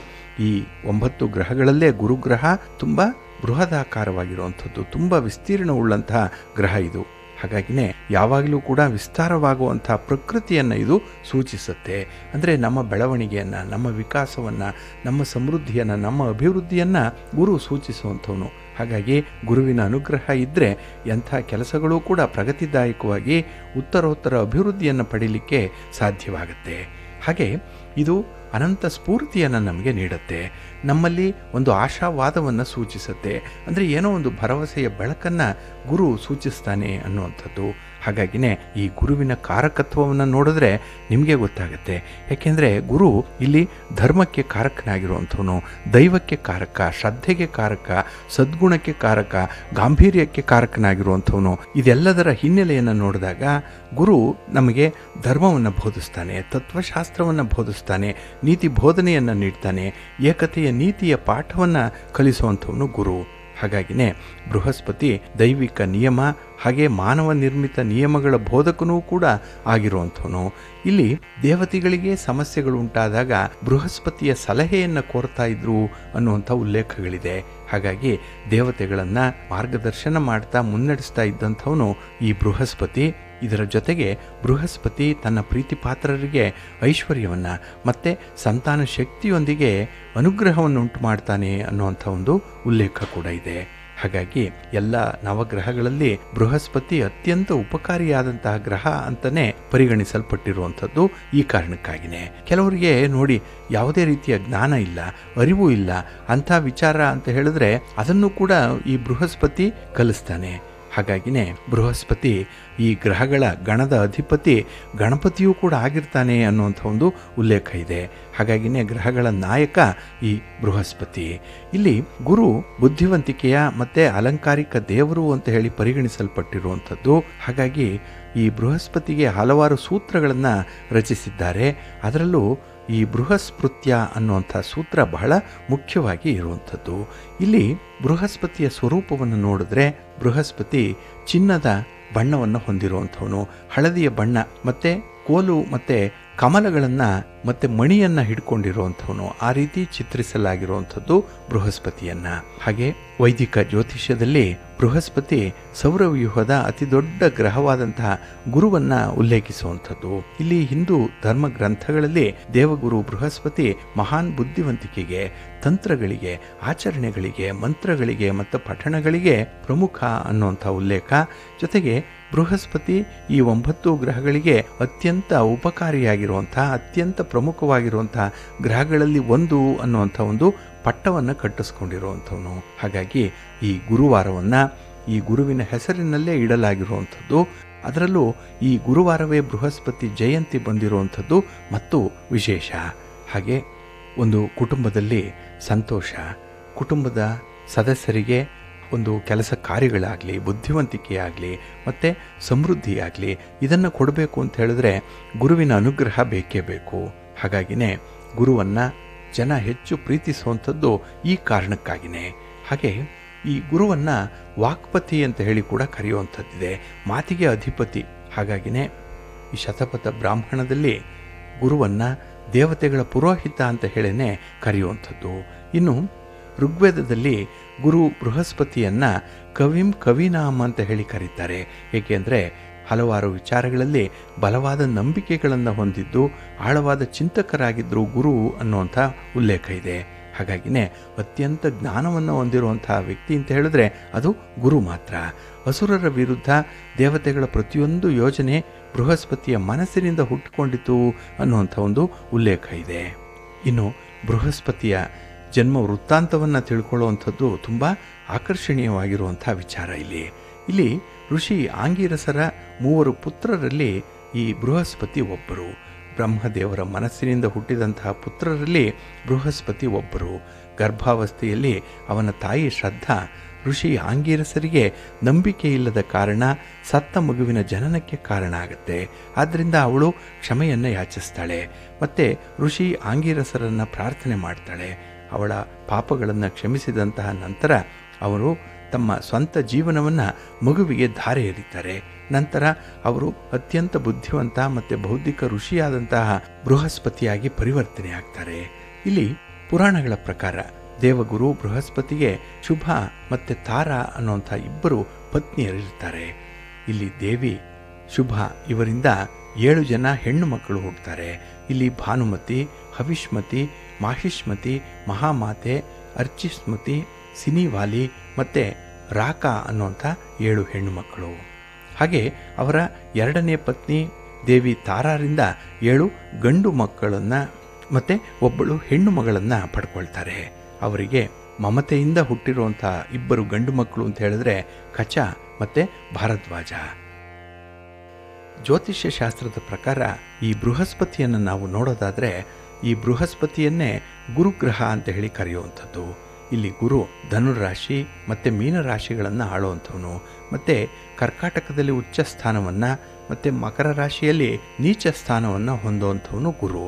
ಈ 9 ಗ್ರಹಗಳಲ್ಲೇ ಗುರುಗ್ರಹ ತುಂಬ ಬೃಹದಾಕಾರವಾಗಿರುವಂಥದ್ದು, ತುಂಬ ವಿಸ್ತೀರ್ಣವುಳ್ಳಂತಹ ಗ್ರಹ ಇದು. ಹಾಗಾಗಿನೇ ಯಾವಾಗಲೂ ಕೂಡ ವಿಸ್ತಾರವಾಗುವಂಥ ಪ್ರಕೃತಿಯನ್ನು ಇದು ಸೂಚಿಸುತ್ತೆ. ಅಂದರೆ ನಮ್ಮ ಬೆಳವಣಿಗೆಯನ್ನು, ನಮ್ಮ ವಿಕಾಸವನ್ನು, ನಮ್ಮ ಸಮೃದ್ಧಿಯನ್ನು, ನಮ್ಮ ಅಭಿವೃದ್ಧಿಯನ್ನು ಗುರು ಸೂಚಿಸುವಂಥವನು. ಹಾಗಾಗಿ ಗುರುವಿನ ಅನುಗ್ರಹ ಇದ್ದರೆ ಎಂಥ ಕೆಲಸಗಳೂ ಕೂಡ ಪ್ರಗತಿದಾಯಕವಾಗಿ ಉತ್ತರೋತ್ತರ ಅಭಿವೃದ್ಧಿಯನ್ನು ಪಡೀಲಿಕ್ಕೆ ಸಾಧ್ಯವಾಗುತ್ತೆ. ಹಾಗೆ ಇದು ಅನಂತ ಸ್ಫೂರ್ತಿಯನ್ನು ನಮಗೆ ನೀಡುತ್ತೆ. ನಮ್ಮಲ್ಲಿ ಒಂದು ಆಶಾವಾದವನ್ನು ಸೂಚಿಸುತ್ತೆ. ಅಂದರೆ ಏನೋ ಒಂದು ಭರವಸೆಯ ಬೆಳಕನ್ನು ಗುರು ಸೂಚಿಸ್ತಾನೆ ಅನ್ನುವಂಥದ್ದು. ಹಾಗಾಗಿನೇ ಈ ಗುರುವಿನ ಕಾರಕತ್ವವನ್ನು ನೋಡಿದ್ರೆ ನಿಮಗೆ ಗೊತ್ತಾಗುತ್ತೆ. ಯಾಕೆಂದರೆ ಗುರು ಇಲ್ಲಿ ಧರ್ಮಕ್ಕೆ ಕಾರಕನಾಗಿರುವಂಥವನು, ದೈವಕ್ಕೆ ಕಾರಕ, ಶ್ರದ್ಧೆಗೆ ಕಾರಕ, ಸದ್ಗುಣಕ್ಕೆ ಕಾರಕ, ಗಾಂಭೀರ್ಯಕ್ಕೆ ಕಾರಕನಾಗಿರುವಂಥವನು. ಇದೆಲ್ಲದರ ಹಿನ್ನೆಲೆಯನ್ನು ನೋಡಿದಾಗ ಗುರು ನಮಗೆ ಧರ್ಮವನ್ನು ಬೋಧಿಸ್ತಾನೆ, ತತ್ವಶಾಸ್ತ್ರವನ್ನು ಬೋಧಿಸ್ತಾನೆ, ನೀತಿ ಬೋಧನೆಯನ್ನು ನೀಡ್ತಾನೆ, ಏಕತೆಯ ನೀತಿಯ ಪಾಠವನ್ನು ಕಲಿಸುವಂಥವನು ಗುರು. ಹಾಗಾಗಿನೇ ಬೃಹಸ್ಪತಿ ದೈವಿಕ ನಿಯಮ ಹಾಗೆ ಮಾನವ ನಿರ್ಮಿತ ನಿಯಮಗಳ ಬೋಧಕನೂ ಕೂಡ ಆಗಿರುವಂಥವನು. ಇಲ್ಲಿ ದೇವತೆಗಳಿಗೆ ಸಮಸ್ಯೆಗಳು ಉಂಟಾದಾಗ ಬೃಹಸ್ಪತಿಯ ಸಲಹೆಯನ್ನು ಕೋರ್ತಾ ಇದ್ರು ಅನ್ನುವಂಥ ಉಲ್ಲೇಖಗಳಿದೆ. ಹಾಗಾಗಿ ದೇವತೆಗಳನ್ನು ಮಾರ್ಗದರ್ಶನ ಮಾಡ್ತಾ ಮುನ್ನಡೆಸ್ತಾ ಇದ್ದಂಥವನು ಈ ಬೃಹಸ್ಪತಿ. ಇದರ ಜೊತೆಗೆ ಬೃಹಸ್ಪತಿ ತನ್ನ ಪ್ರೀತಿ ಪಾತ್ರರಿಗೆ ಐಶ್ವರ್ಯವನ್ನು ಮತ್ತು ಸಂತಾನ ಶಕ್ತಿಯೊಂದಿಗೆ ಅನುಗ್ರಹವನ್ನು ಉಂಟು ಮಾಡ್ತಾನೆ ಅನ್ನುವಂಥ ಒಂದು ಉಲ್ಲೇಖ ಕೂಡ ಇದೆ. ಹಾಗಾಗಿ ಎಲ್ಲ ನವಗ್ರಹಗಳಲ್ಲಿ ಬೃಹಸ್ಪತಿ ಅತ್ಯಂತ ಉಪಕಾರಿಯಾದಂತಹ ಗ್ರಹ ಅಂತಲೇ ಪರಿಗಣಿಸಲ್ಪಟ್ಟಿರುವಂಥದ್ದು ಈ ಕಾರಣಕ್ಕಾಗಿಯೇ. ಕೆಲವರಿಗೆ ನೋಡಿ ಯಾವುದೇ ರೀತಿಯ ಜ್ಞಾನ ಇಲ್ಲ, ಅರಿವು ಇಲ್ಲ, ಅಂಥ ವಿಚಾರ ಅಂತ ಹೇಳಿದ್ರೆ ಅದನ್ನು ಕೂಡ ಈ ಬೃಹಸ್ಪತಿ ಕಲಿಸ್ತಾನೆ. ಹಾಗಾಗಿನೇ ಬೃಹಸ್ಪತಿ ಈ ಗ್ರಹಗಳ ಗಣದ ಅಧಿಪತಿ, ಗಣಪತಿಯೂ ಕೂಡ ಆಗಿರ್ತಾನೆ ಅನ್ನುವಂಥ ಒಂದು ಉಲ್ಲೇಖ ಇದೆ. ಹಾಗಾಗಿನೇ ಗ್ರಹಗಳ ನಾಯಕ ಈ ಬೃಹಸ್ಪತಿ. ಇಲ್ಲಿ ಗುರು ಬುದ್ಧಿವಂತಿಕೆಯ ಮತ್ತು ಅಲಂಕಾರಿಕ ದೇವರು ಅಂತ ಹೇಳಿ ಪರಿಗಣಿಸಲ್ಪಟ್ಟಿರುವಂಥದ್ದು. ಹಾಗಾಗಿ ಈ ಬೃಹಸ್ಪತಿಗೆ ಹಲವಾರು ಸೂತ್ರಗಳನ್ನು ರಚಿಸಿದ್ದಾರೆ. ಅದರಲ್ಲೂ ಈ ಬೃಹಸ್ಪೃತ್ಯ ಅನ್ನುವಂಥ ಸೂತ್ರ ಬಹಳ ಮುಖ್ಯವಾಗಿ ಇರುವಂಥದ್ದು. ಇಲ್ಲಿ ಬೃಹಸ್ಪತಿಯ ಸ್ವರೂಪವನ್ನು ನೋಡಿದ್ರೆ ಬೃಹಸ್ಪತಿ ಚಿನ್ನದ ಬಣ್ಣವನ್ನು ಹೊಂದಿರುವಂಥವನು, ಹಳದಿಯ ಬಣ್ಣ ಮತ್ತು ಕೋಲು ಮತ್ತು ಕಮಲಗಳನ್ನು ಮತ್ತು ಮಣಿಯನ್ನು ಹಿಡ್ಕೊಂಡಿರುವಂಥವನು. ಆ ರೀತಿ ಚಿತ್ರಿಸಲಾಗಿರುವಂಥದ್ದು ಬೃಹಸ್ಪತಿಯನ್ನು. ಹಾಗೆ ವೈದಿಕ ಜ್ಯೋತಿಷ್ಯದಲ್ಲಿ ಬೃಹಸ್ಪತಿ ಸೌರವ್ಯೂಹದ ಅತಿ ದೊಡ್ಡ ಗ್ರಹವಾದಂತಹ ಗುರುವನ್ನು ಉಲ್ಲೇಖಿಸುವಂಥದ್ದು. ಇಲ್ಲಿ ಹಿಂದೂ ಧರ್ಮ ಗ್ರಂಥಗಳಲ್ಲಿ ದೇವಗುರು ಬೃಹಸ್ಪತಿ ಮಹಾನ್ ಬುದ್ಧಿವಂತಿಕೆಗೆ, ತಂತ್ರಗಳಿಗೆ, ಆಚರಣೆಗಳಿಗೆ, ಮಂತ್ರಗಳಿಗೆ ಮತ್ತು ಪಠಣಗಳಿಗೆ ಪ್ರಮುಖ ಅನ್ನುವಂಥ ಉಲ್ಲೇಖ. ಜೊತೆಗೆ ಬೃಹಸ್ಪತಿ ಈ 9 ಗ್ರಹಗಳಿಗೆ ಅತ್ಯಂತ ಉಪಕಾರಿಯಾಗಿರುವಂಥ, ಅತ್ಯಂತ ಪ್ರಮುಖವಾಗಿರುವಂಥ ಗ್ರಹಗಳಲ್ಲಿ ಒಂದು ಅನ್ನುವಂಥ ಒಂದು ಪಟ್ಟವನ್ನು ಕಟ್ಟಿಸ್ಕೊಂಡಿರುವಂಥವನು. ಹಾಗಾಗಿ ಈ ಗುರುವಾರವನ್ನು ಈ ಗುರುವಿನ ಹೆಸರಿನಲ್ಲೇ ಇಡಲಾಗಿರುವಂಥದ್ದು. ಅದರಲ್ಲೂ ಈ ಗುರುವಾರವೇ ಬೃಹಸ್ಪತಿ ಜಯಂತಿ ಬಂದಿರುವಂಥದ್ದು ಮತ್ತು ವಿಶೇಷ. ಹಾಗೆ ಒಂದು ಕುಟುಂಬದಲ್ಲಿ ಸಂತೋಷ, ಕುಟುಂಬದ ಸದಸ್ಯರಿಗೆ ಒಂದು ಕೆಲಸ ಕಾರ್ಯಗಳಾಗಲಿ, ಬುದ್ಧಿವಂತಿಕೆಯಾಗಲಿ ಮತ್ತು ಸಮೃದ್ಧಿಯಾಗಲಿ ಇದನ್ನು ಕೊಡಬೇಕು ಅಂತ ಹೇಳಿದ್ರೆ ಗುರುವಿನ ಅನುಗ್ರಹ ಬೇಕೇ ಬೇಕು. ಹಾಗಾಗಿನೇ ಗುರುವನ್ನು ಜನ ಹೆಚ್ಚು ಪ್ರೀತಿಸುವಂಥದ್ದು ಈ ಕಾರಣಕ್ಕಾಗಿಯೇ. ಹಾಗೆ ಈ ಗುರುವನ್ನು ವಾಕ್ಪತಿ ಅಂತ ಹೇಳಿ ಕೂಡ ಕರೆಯುವಂಥದ್ದಿದೆ, ಮಾತಿಗೆ ಅಧಿಪತಿ. ಹಾಗಾಗಿನೇ ಈ ಶತಪಥ ಬ್ರಾಹ್ಮಣದಲ್ಲಿ ಗುರುವನ್ನು ದೇವತೆಗಳ ಪುರೋಹಿತ ಅಂತ ಹೇಳೇ ಕರೆಯುವಂಥದ್ದು. ಇನ್ನು ಋಗ್ವೇದದಲ್ಲಿ ಗುರು ಬೃಹಸ್ಪತಿಯನ್ನು ಕವಿಂ ಕವಿನಾಮ್ ಅಂತ ಹೇಳಿ ಕರೀತಾರೆ. ಏಕೆಂದರೆ ಹಲವಾರು ವಿಚಾರಗಳಲ್ಲಿ ಬಲವಾದ ನಂಬಿಕೆಗಳನ್ನು ಹೊಂದಿದ್ದು ಆಳವಾದ ಚಿಂತಕರಾಗಿದ್ದರು ಗುರು ಅನ್ನುವಂಥ ಉಲ್ಲೇಖ ಇದೆ. ಹಾಗಾಗಿನೇ ಅತ್ಯಂತ ಜ್ಞಾನವನ್ನು ಹೊಂದಿರುವಂತಹ ವ್ಯಕ್ತಿ ಅಂತ ಹೇಳಿದ್ರೆ ಅದು ಗುರು ಮಾತ್ರ. ಅಸುರರ ವಿರುದ್ಧ ದೇವತೆಗಳ ಪ್ರತಿಯೊಂದು ಯೋಜನೆ ಬೃಹಸ್ಪತಿಯ ಮನಸ್ಸಿನಿಂದ ಹುಟ್ಟಿಕೊಂಡಿತು ಅನ್ನುವಂಥ ಒಂದು ಉಲ್ಲೇಖ ಇದೆ. ಇನ್ನು ಬೃಹಸ್ಪತಿಯ ಜನ್ಮ ವೃತ್ತಾಂತವನ್ನು ತಿಳ್ಕೊಳ್ಳುವಂಥದ್ದು ತುಂಬ ಆಕರ್ಷಣೀಯವಾಗಿರುವಂಥ ವಿಚಾರ. ಇಲ್ಲಿ ಋಷಿ ಆಂಗಿರಸರ 3 ಪುತ್ರರಲ್ಲಿ ಈ ಬೃಹಸ್ಪತಿ ಒಬ್ಬರು. ಬ್ರಹ್ಮದೇವರ ಮನಸ್ಸಿನಿಂದ ಹುಟ್ಟಿದಂತಹ ಪುತ್ರರಲ್ಲಿ ಬೃಹಸ್ಪತಿ ಒಬ್ಬರು. ಗರ್ಭಾವಸ್ಥೆಯಲ್ಲಿ ಅವನ ತಾಯಿ ಶ್ರದ್ಧಾ ಋಷಿ ಆಂಗಿರಸರಿಗೆ ನಂಬಿಕೆ ಇಲ್ಲದ ಕಾರಣ ಸತ್ತ ಮಗುವಿನ ಜನನಕ್ಕೆ ಕಾರಣ ಆಗುತ್ತೆ. ಆದ್ದರಿಂದ ಅವಳು ಕ್ಷಮೆಯನ್ನು ಯಾಚಿಸ್ತಾಳೆ. ಮತ್ತು ಋಷಿ ಆಂಗಿರಸರನ್ನು ಪ್ರಾರ್ಥನೆ ಮಾಡ್ತಾಳೆ. ಅವಳ ಪಾಪಗಳನ್ನು ಕ್ಷಮಿಸಿದಂತಹ ನಂತರ ಅವರು ತಮ್ಮ ಸ್ವಂತ ಜೀವನವನ್ನು ಮಗುವಿಗೆ ಧಾರೆ ಎರೀತಾರೆ. ನಂತರ ಅವರು ಅತ್ಯಂತ ಬುದ್ಧಿವಂತ ಮತ್ತು ಬೌದ್ಧಿಕ ಋಷಿಯಾದಂತಹ ಬೃಹಸ್ಪತಿಯಾಗಿ ಪರಿವರ್ತನೆ ಆಗ್ತಾರೆ. ಇಲ್ಲಿ ಪುರಾಣಗಳ ಪ್ರಕಾರ ದೇವಗುರು ಬೃಹಸ್ಪತಿಗೆ ಶುಭ ಮತ್ತು ತಾರಾ ಅನ್ನುವಂಥ 2 ಪತ್ನಿಯರಿರ್ತಾರೆ. ಇಲ್ಲಿ ದೇವಿ ಶುಭ ಇವರಿಂದ 7 ಜನ ಹೆಣ್ಣು ಮಕ್ಕಳು ಹುಡ್ತಾರೆ. ಇಲ್ಲಿ ಭಾನುಮತಿ, ಹವಿಷ್ಮತಿ, ಮಾಹಿಷ್ಮತಿ, ಮಹಾಮಾತೆ, ಅರ್ಚಿಸ್ಮತಿ, ಸಿನಿವಾಲಿ ಮತ್ತು ರಾಕ ಅನ್ನುವಂಥ 7 ಹೆಣ್ಣು ಮಕ್ಕಳು. ಹಾಗೆ ಅವರ 2ನೇ ಪತ್ನಿ ದೇವಿ ತಾರಾರಿಂದ 7 ಗಂಡು ಮಕ್ಕಳನ್ನು ಮತ್ತು 1 ಹೆಣ್ಣು ಮಗಳನ್ನು ಪಡ್ಕೊಳ್ತಾರೆ. ಅವರಿಗೆ ಮಮತೆಯಿಂದ ಹುಟ್ಟಿರುವಂಥ 2 ಗಂಡು ಮಕ್ಕಳು ಅಂತ ಹೇಳಿದ್ರೆ ಕಚ ಮತ್ತು ಭಾರದ್ವಾಜ. ಜ್ಯೋತಿಷ್ಯ ಶಾಸ್ತ್ರದ ಪ್ರಕಾರ ಈ ಬೃಹಸ್ಪತಿಯನ್ನು ನಾವು ನೋಡೋದಾದರೆ ಈ ಬೃಹಸ್ಪತಿಯನ್ನೇ ಗುರುಗ್ರಹ ಅಂತ ಹೇಳಿ ಕರೆಯುವಂಥದ್ದು. ಇಲ್ಲಿ ಗುರು ಧನುರಾಶಿ ಮತ್ತು ಮೀನರಾಶಿಗಳನ್ನು ಆಳುವಂಥವನು, ಮತ್ತು ಕರ್ಕಾಟಕದಲ್ಲಿ ಉಚ್ಚ ಸ್ಥಾನವನ್ನು ಮತ್ತು ಮಕರ ರಾಶಿಯಲ್ಲಿ ನೀಚ ಸ್ಥಾನವನ್ನು ಹೊಂದುವಂಥವನು ಗುರು.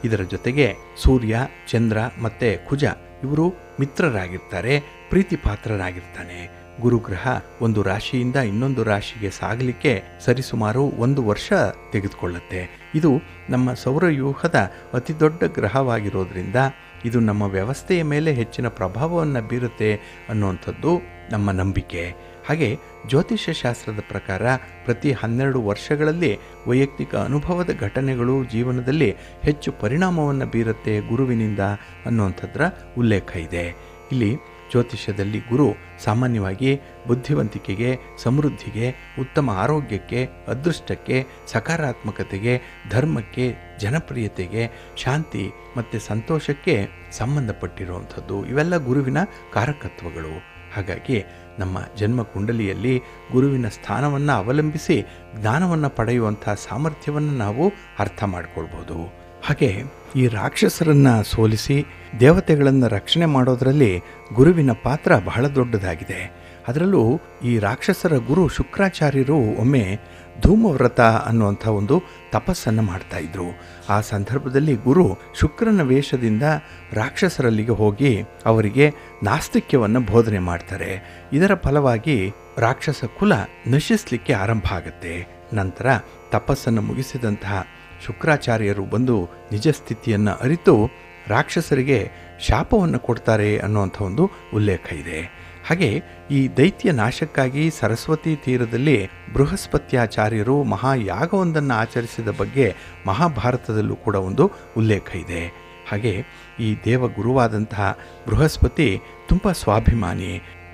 ಇದರ ಜೊತೆಗೆ ಸೂರ್ಯ, ಚಂದ್ರ ಮತ್ತು ಕುಜ ಇವರು ಮಿತ್ರರಾಗಿರ್ತಾರೆ, ಪ್ರೀತಿ ಪಾತ್ರರಾಗಿರ್ತಾನೆ. ಗುರುಗ್ರಹ ಒಂದು ರಾಶಿಯಿಂದ ಇನ್ನೊಂದು ರಾಶಿಗೆ ಸಾಗಲಿಕ್ಕೆ ಸರಿಸುಮಾರು 1 ವರ್ಷ ತೆಗೆದುಕೊಳ್ಳುತ್ತೆ. ಇದು ನಮ್ಮ ಸೌರವ್ಯೂಹದ ಅತಿ ದೊಡ್ಡ ಗ್ರಹವಾಗಿರೋದ್ರಿಂದ ಇದು ನಮ್ಮ ವ್ಯವಸ್ಥೆಯ ಮೇಲೆ ಹೆಚ್ಚಿನ ಪ್ರಭಾವವನ್ನು ಬೀರುತ್ತೆ ಅನ್ನುವಂಥದ್ದು ನಮ್ಮ ನಂಬಿಕೆ. ಹಾಗೆ ಜ್ಯೋತಿಷ್ಯ ಶಾಸ್ತ್ರದ ಪ್ರಕಾರ ಪ್ರತಿ 12 ವರ್ಷಗಳಲ್ಲಿ ವೈಯಕ್ತಿಕ ಅನುಭವದ ಘಟನೆಗಳು ಜೀವನದಲ್ಲಿ ಹೆಚ್ಚು ಪರಿಣಾಮವನ್ನು ಬೀರುತ್ತೆ ಗುರುವಿನಿಂದ ಅನ್ನುವಂಥದ್ರ ಉಲ್ಲೇಖ ಇದೆ. ಇಲ್ಲಿ ಜ್ಯೋತಿಷ್ಯದಲ್ಲಿ ಗುರು ಸಾಮಾನ್ಯವಾಗಿ ಬುದ್ಧಿವಂತಿಕೆಗೆ, ಸಮೃದ್ಧಿಗೆ, ಉತ್ತಮ ಆರೋಗ್ಯಕ್ಕೆ, ಅದೃಷ್ಟಕ್ಕೆ, ಸಕಾರಾತ್ಮಕತೆಗೆ, ಧರ್ಮಕ್ಕೆ, ಜನಪ್ರಿಯತೆಗೆ, ಶಾಂತಿ ಮತ್ತು ಸಂತೋಷಕ್ಕೆ ಸಂಬಂಧಪಟ್ಟಿರುವಂಥದ್ದು. ಇವೆಲ್ಲ ಗುರುವಿನ ಕಾರಕತ್ವಗಳು. ಹಾಗಾಗಿ ನಮ್ಮ ಜನ್ಮ ಕುಂಡಲಿಯಲ್ಲಿ ಗುರುವಿನ ಸ್ಥಾನವನ್ನು ಅವಲಂಬಿಸಿ ಜ್ಞಾನವನ್ನು ಪಡೆಯುವಂಥ ಸಾಮರ್ಥ್ಯವನ್ನು ನಾವು ಅರ್ಥ ಮಾಡ್ಕೊಳ್ಬೋದು. ಹಾಗೆ ಈ ರಾಕ್ಷಸರನ್ನು ಸೋಲಿಸಿ ದೇವತೆಗಳನ್ನು ರಕ್ಷಣೆ ಮಾಡೋದರಲ್ಲಿ ಗುರುವಿನ ಪಾತ್ರ ಬಹಳ ದೊಡ್ಡದಾಗಿದೆ. ಅದರಲ್ಲೂ ಈ ರಾಕ್ಷಸರ ಗುರು ಶುಕ್ರಾಚಾರ್ಯರು ಒಮ್ಮೆ ಧೂಮವ್ರತ ಅನ್ನುವಂಥ ಒಂದು ತಪಸ್ಸನ್ನು ಮಾಡ್ತಾ ಇದ್ರು. ಆ ಸಂದರ್ಭದಲ್ಲಿ ಗುರು ಶುಕ್ರನ ವೇಷದಿಂದ ರಾಕ್ಷಸರಲ್ಲಿಗೆ ಹೋಗಿ ಅವರಿಗೆ ನಾಸ್ತಿಕ್ಯವನ್ನು ಬೋಧನೆ ಮಾಡ್ತಾರೆ. ಇದರ ಫಲವಾಗಿ ರಾಕ್ಷಸ ಕುಲ ನಶಿಸಲಿಕ್ಕೆ ಆರಂಭ ಆಗುತ್ತೆ. ನಂತರ ತಪಸ್ಸನ್ನು ಮುಗಿಸಿದಂತಹ ಶುಕ್ರಾಚಾರ್ಯರು ಬಂದು ನಿಜ ಸ್ಥಿತಿಯನ್ನು ಅರಿತು ರಾಕ್ಷಸರಿಗೆ ಶಾಪವನ್ನು ಕೊಡ್ತಾರೆ ಅನ್ನುವಂಥ ಒಂದು ಉಲ್ಲೇಖ ಇದೆ. ಹಾಗೆ ಈ ದೈತ್ಯ ನಾಶಕ್ಕಾಗಿ ಸರಸ್ವತಿ ತೀರದಲ್ಲಿ ಬೃಹಸ್ಪತ್ಯಾಚಾರ್ಯರು ಮಹಾಯಾಗವೊಂದನ್ನು ಆಚರಿಸಿದ ಬಗ್ಗೆ ಮಹಾಭಾರತದಲ್ಲೂ ಕೂಡ ಒಂದು ಉಲ್ಲೇಖ ಇದೆ. ಹಾಗೆ ಈ ದೇವಗುರುವಾದಂತಹ ಬೃಹಸ್ಪತಿ ತುಂಬ ಸ್ವಾಭಿಮಾನಿ,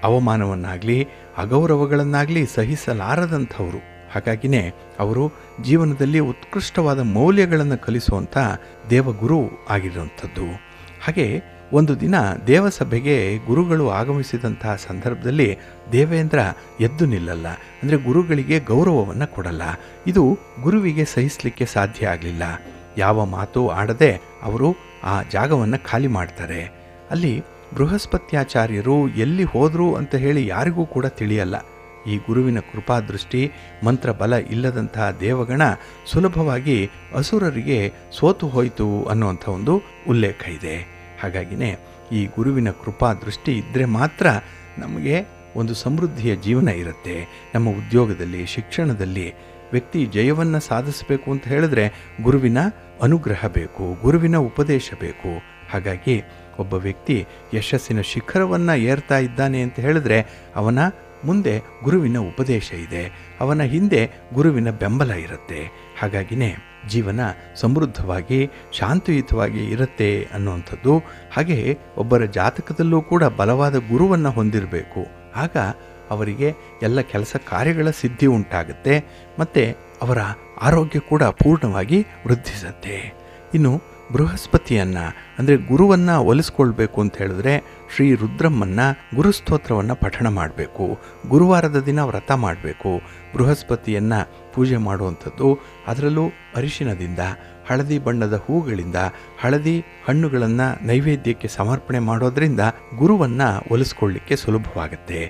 ಅವಮಾನವನ್ನಾಗಲಿ ಅಗೌರವಗಳನ್ನಾಗಲಿ ಸಹಿಸಲಾರದಂಥವರು. ಹಾಗಾಗಿನೇ ಅವರು ಜೀವನದಲ್ಲಿ ಉತ್ಕೃಷ್ಟವಾದ ಮೌಲ್ಯಗಳನ್ನು ಕಲಿಸುವಂಥ ದೇವಗುರು ಆಗಿರುವಂಥದ್ದು. ಹಾಗೆ ಒಂದು ದಿನ ದೇವಸಭೆಗೆ ಗುರುಗಳು ಆಗಮಿಸಿದಂತಹ ಸಂದರ್ಭದಲ್ಲಿ ದೇವೇಂದ್ರ ಎದ್ದು ನಿಲ್ಲಲ್ಲ, ಅಂದರೆ ಗುರುಗಳಿಗೆ ಗೌರವವನ್ನು ಕೊಡಲ್ಲ. ಇದು ಗುರುವಿಗೆ ಸಹಿಸಲಿಕ್ಕೆ ಸಾಧ್ಯ ಆಗಲಿಲ್ಲ. ಯಾವ ಮಾತು ಆಡದೆ ಅವರು ಆ ಜಾಗವನ್ನು ಖಾಲಿ ಮಾಡ್ತಾರೆ. ಅಲ್ಲಿ ಬೃಹಸ್ಪತ್ಯಾಚಾರ್ಯರು ಎಲ್ಲಿ ಹೋದರು ಅಂತ ಹೇಳಿ ಯಾರಿಗೂ ಕೂಡ ತಿಳಿಯಲ್ಲ. ಈ ಗುರುವಿನ ಕೃಪಾದೃಷ್ಟಿ, ಮಂತ್ರ ಬಲ ಇಲ್ಲದಂತಹ ದೇವಗಣ ಸುಲಭವಾಗಿ ಅಸುರರಿಗೆ ಸೋತು ಹೋಯಿತು ಅನ್ನುವಂಥ ಒಂದು ಉಲ್ಲೇಖ ಇದೆ. ಹಾಗಾಗಿನೇ ಈ ಗುರುವಿನ ಕೃಪಾದೃಷ್ಟಿ ಇದ್ದರೆ ಮಾತ್ರ ನಮಗೆ ಒಂದು ಸಮೃದ್ಧಿಯ ಜೀವನ ಇರುತ್ತೆ. ನಮ್ಮ ಉದ್ಯೋಗದಲ್ಲಿ, ಶಿಕ್ಷಣದಲ್ಲಿ ವ್ಯಕ್ತಿ ಜಯವನ್ನು ಸಾಧಿಸಬೇಕು ಅಂತ ಹೇಳಿದ್ರೆ ಗುರುವಿನ ಅನುಗ್ರಹ ಬೇಕು, ಗುರುವಿನ ಉಪದೇಶ ಬೇಕು. ಹಾಗಾಗಿ ಒಬ್ಬ ವ್ಯಕ್ತಿ ಯಶಸ್ಸಿನ ಶಿಖರವನ್ನು ಏರ್ತಾ ಇದ್ದಾನೆ ಅಂತ ಹೇಳಿದ್ರೆ ಅವನ ಮುಂದೆ ಗುರುವಿನ ಉಪದೇಶ ಇದೆ, ಅವನ ಹಿಂದೆ ಗುರುವಿನ ಬೆಂಬಲ ಇರುತ್ತೆ. ಹಾಗಾಗಿನೇ ಜೀವನ ಸಮೃದ್ಧವಾಗಿ ಶಾಂತಿಯುತವಾಗಿ ಇರುತ್ತೆ ಅನ್ನುವಂಥದ್ದು. ಹಾಗೆ ಒಬ್ಬರ ಜಾತಕದಲ್ಲೂ ಕೂಡ ಬಲವಾದ ಗುರುವನ್ನು ಹೊಂದಿರಬೇಕು. ಆಗ ಅವರಿಗೆ ಎಲ್ಲ ಕೆಲಸ ಕಾರ್ಯಗಳ ಸಿದ್ಧಿ ಉಂಟಾಗುತ್ತೆ ಮತ್ತು ಅವರ ಆರೋಗ್ಯ ಕೂಡ ಪೂರ್ಣವಾಗಿ ವೃದ್ಧಿಸುತ್ತೆ. ಇನ್ನು ಬೃಹಸ್ಪತಿಯನ್ನು ಅಂದರೆ ಗುರುವನ್ನು ಒಲಿಸ್ಕೊಳ್ಬೇಕು ಅಂತ ಹೇಳಿದ್ರೆ ಶ್ರೀ ರುದ್ರಮ್ಮನ್ನು ಗುರುಸ್ತೋತ್ರವನ್ನು ಪಠಣ ಮಾಡಬೇಕು. ಗುರುವಾರದ ದಿನ ವ್ರತ ಮಾಡಬೇಕು. ಬೃಹಸ್ಪತಿಯನ್ನು ಪೂಜೆ ಮಾಡುವಂಥದ್ದು, ಅದರಲ್ಲೂ ಅರಿಶಿನದಿಂದ, ಹಳದಿ ಬಣ್ಣದ ಹೂಗಳಿಂದ, ಹಳದಿ ಹಣ್ಣುಗಳನ್ನು ನೈವೇದ್ಯಕ್ಕೆ ಸಮರ್ಪಣೆ ಮಾಡೋದರಿಂದ ಗುರುವನ್ನು ಒಲಿಸ್ಕೊಳ್ಳಿಕ್ಕೆ ಸುಲಭವಾಗುತ್ತೆ.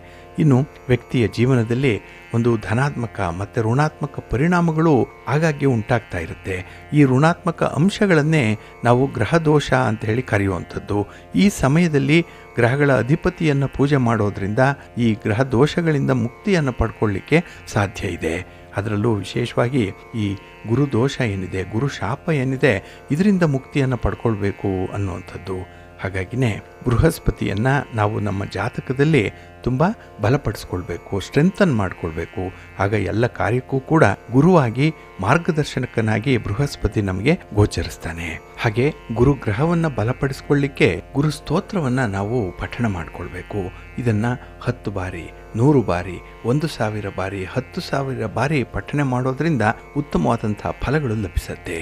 ಇನ್ನು ವ್ಯಕ್ತಿಯ ಜೀವನದಲ್ಲಿ ಒಂದು ಧನಾತ್ಮಕ ಮತ್ತು ಋಣಾತ್ಮಕ ಪರಿಣಾಮಗಳು ಆಗಾಗ್ಗೆ ಉಂಟಾಗ್ತಾ ಇರುತ್ತೆ. ಈ ಋಣಾತ್ಮಕ ಅಂಶಗಳನ್ನೇ ನಾವು ಗ್ರಹದೋಷ ಅಂತ ಹೇಳಿ ಕರೆಯುವಂಥದ್ದು. ಈ ಸಮಯದಲ್ಲಿ ಗ್ರಹಗಳ ಅಧಿಪತಿಯನ್ನು ಪೂಜೆ ಮಾಡೋದ್ರಿಂದ ಈ ಗ್ರಹ ದೋಷಗಳಿಂದ ಮುಕ್ತಿಯನ್ನು ಪಡ್ಕೊಳ್ಳಿಕ್ಕೆ ಸಾಧ್ಯ ಇದೆ. ಅದರಲ್ಲೂ ವಿಶೇಷವಾಗಿ ಈ ಗುರುದೋಷ ಏನಿದೆ, ಗುರು ಶಾಪ ಏನಿದೆ, ಇದರಿಂದ ಮುಕ್ತಿಯನ್ನು ಪಡ್ಕೊಳ್ಬೇಕು ಅನ್ನುವಂಥದ್ದು. ಹಾಗಾಗಿನೇ ಬೃಹಸ್ಪತಿಯನ್ನು ನಾವು ನಮ್ಮ ಜಾತಕದಲ್ಲಿ ತುಂಬ ಬಲಪಡಿಸ್ಕೊಳ್ಬೇಕು, ಸ್ಟ್ರೆಂಥನ್ ಮಾಡಿಕೊಳ್ಬೇಕು. ಆಗ ಎಲ್ಲ ಕಾರ್ಯಕ್ಕೂ ಕೂಡ ಗುರುವಾಗಿ ಮಾರ್ಗದರ್ಶಕನಾಗಿ ಬೃಹಸ್ಪತಿ ನಮಗೆ ಗೋಚರಿಸ್ತಾನೆ. ಹಾಗೆ ಗುರುಗ್ರಹವನ್ನು ಬಲಪಡಿಸ್ಕೊಳ್ಳಿಕ್ಕೆ ಗುರು ಸ್ತೋತ್ರವನ್ನು ನಾವು ಪಠಣ ಮಾಡಿಕೊಳ್ಬೇಕು. ಇದನ್ನು 10 ಬಾರಿ, 100 ಬಾರಿ, 1000 ಬಾರಿ, 10,000 ಬಾರಿ ಪಠಣೆ ಮಾಡೋದ್ರಿಂದ ಉತ್ತಮವಾದಂಥ ಫಲಗಳು ಲಭಿಸುತ್ತೆ.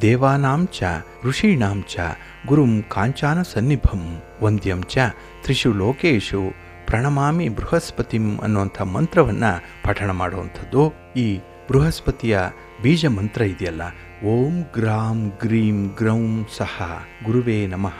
ದೇವಾನಾಂಚ ಋಷೀಣಾಂಚ ಗುರುಂ ಕಾಂಚಾನ ಸನ್ನಿಭಂ ವಂದ್ಯಂ ಚ ತ್ರಿಷು ಲೋಕೇಶು ಪ್ರಣಮಾಮಿ ಬೃಹಸ್ಪತಿಂ ಅನ್ನುವಂಥ ಮಂತ್ರವನ್ನು ಪಠಣ ಮಾಡುವಂಥದ್ದು. ಈ ಬೃಹಸ್ಪತಿಯ ಬೀಜ ಮಂತ್ರ ಇದೆಯಲ್ಲ, ಓಂ ಗ್ರಾಂ ಗ್ರೀಂ ಗ್ರೌಂ ಸಹ ಗುರುವೇ ನಮಃ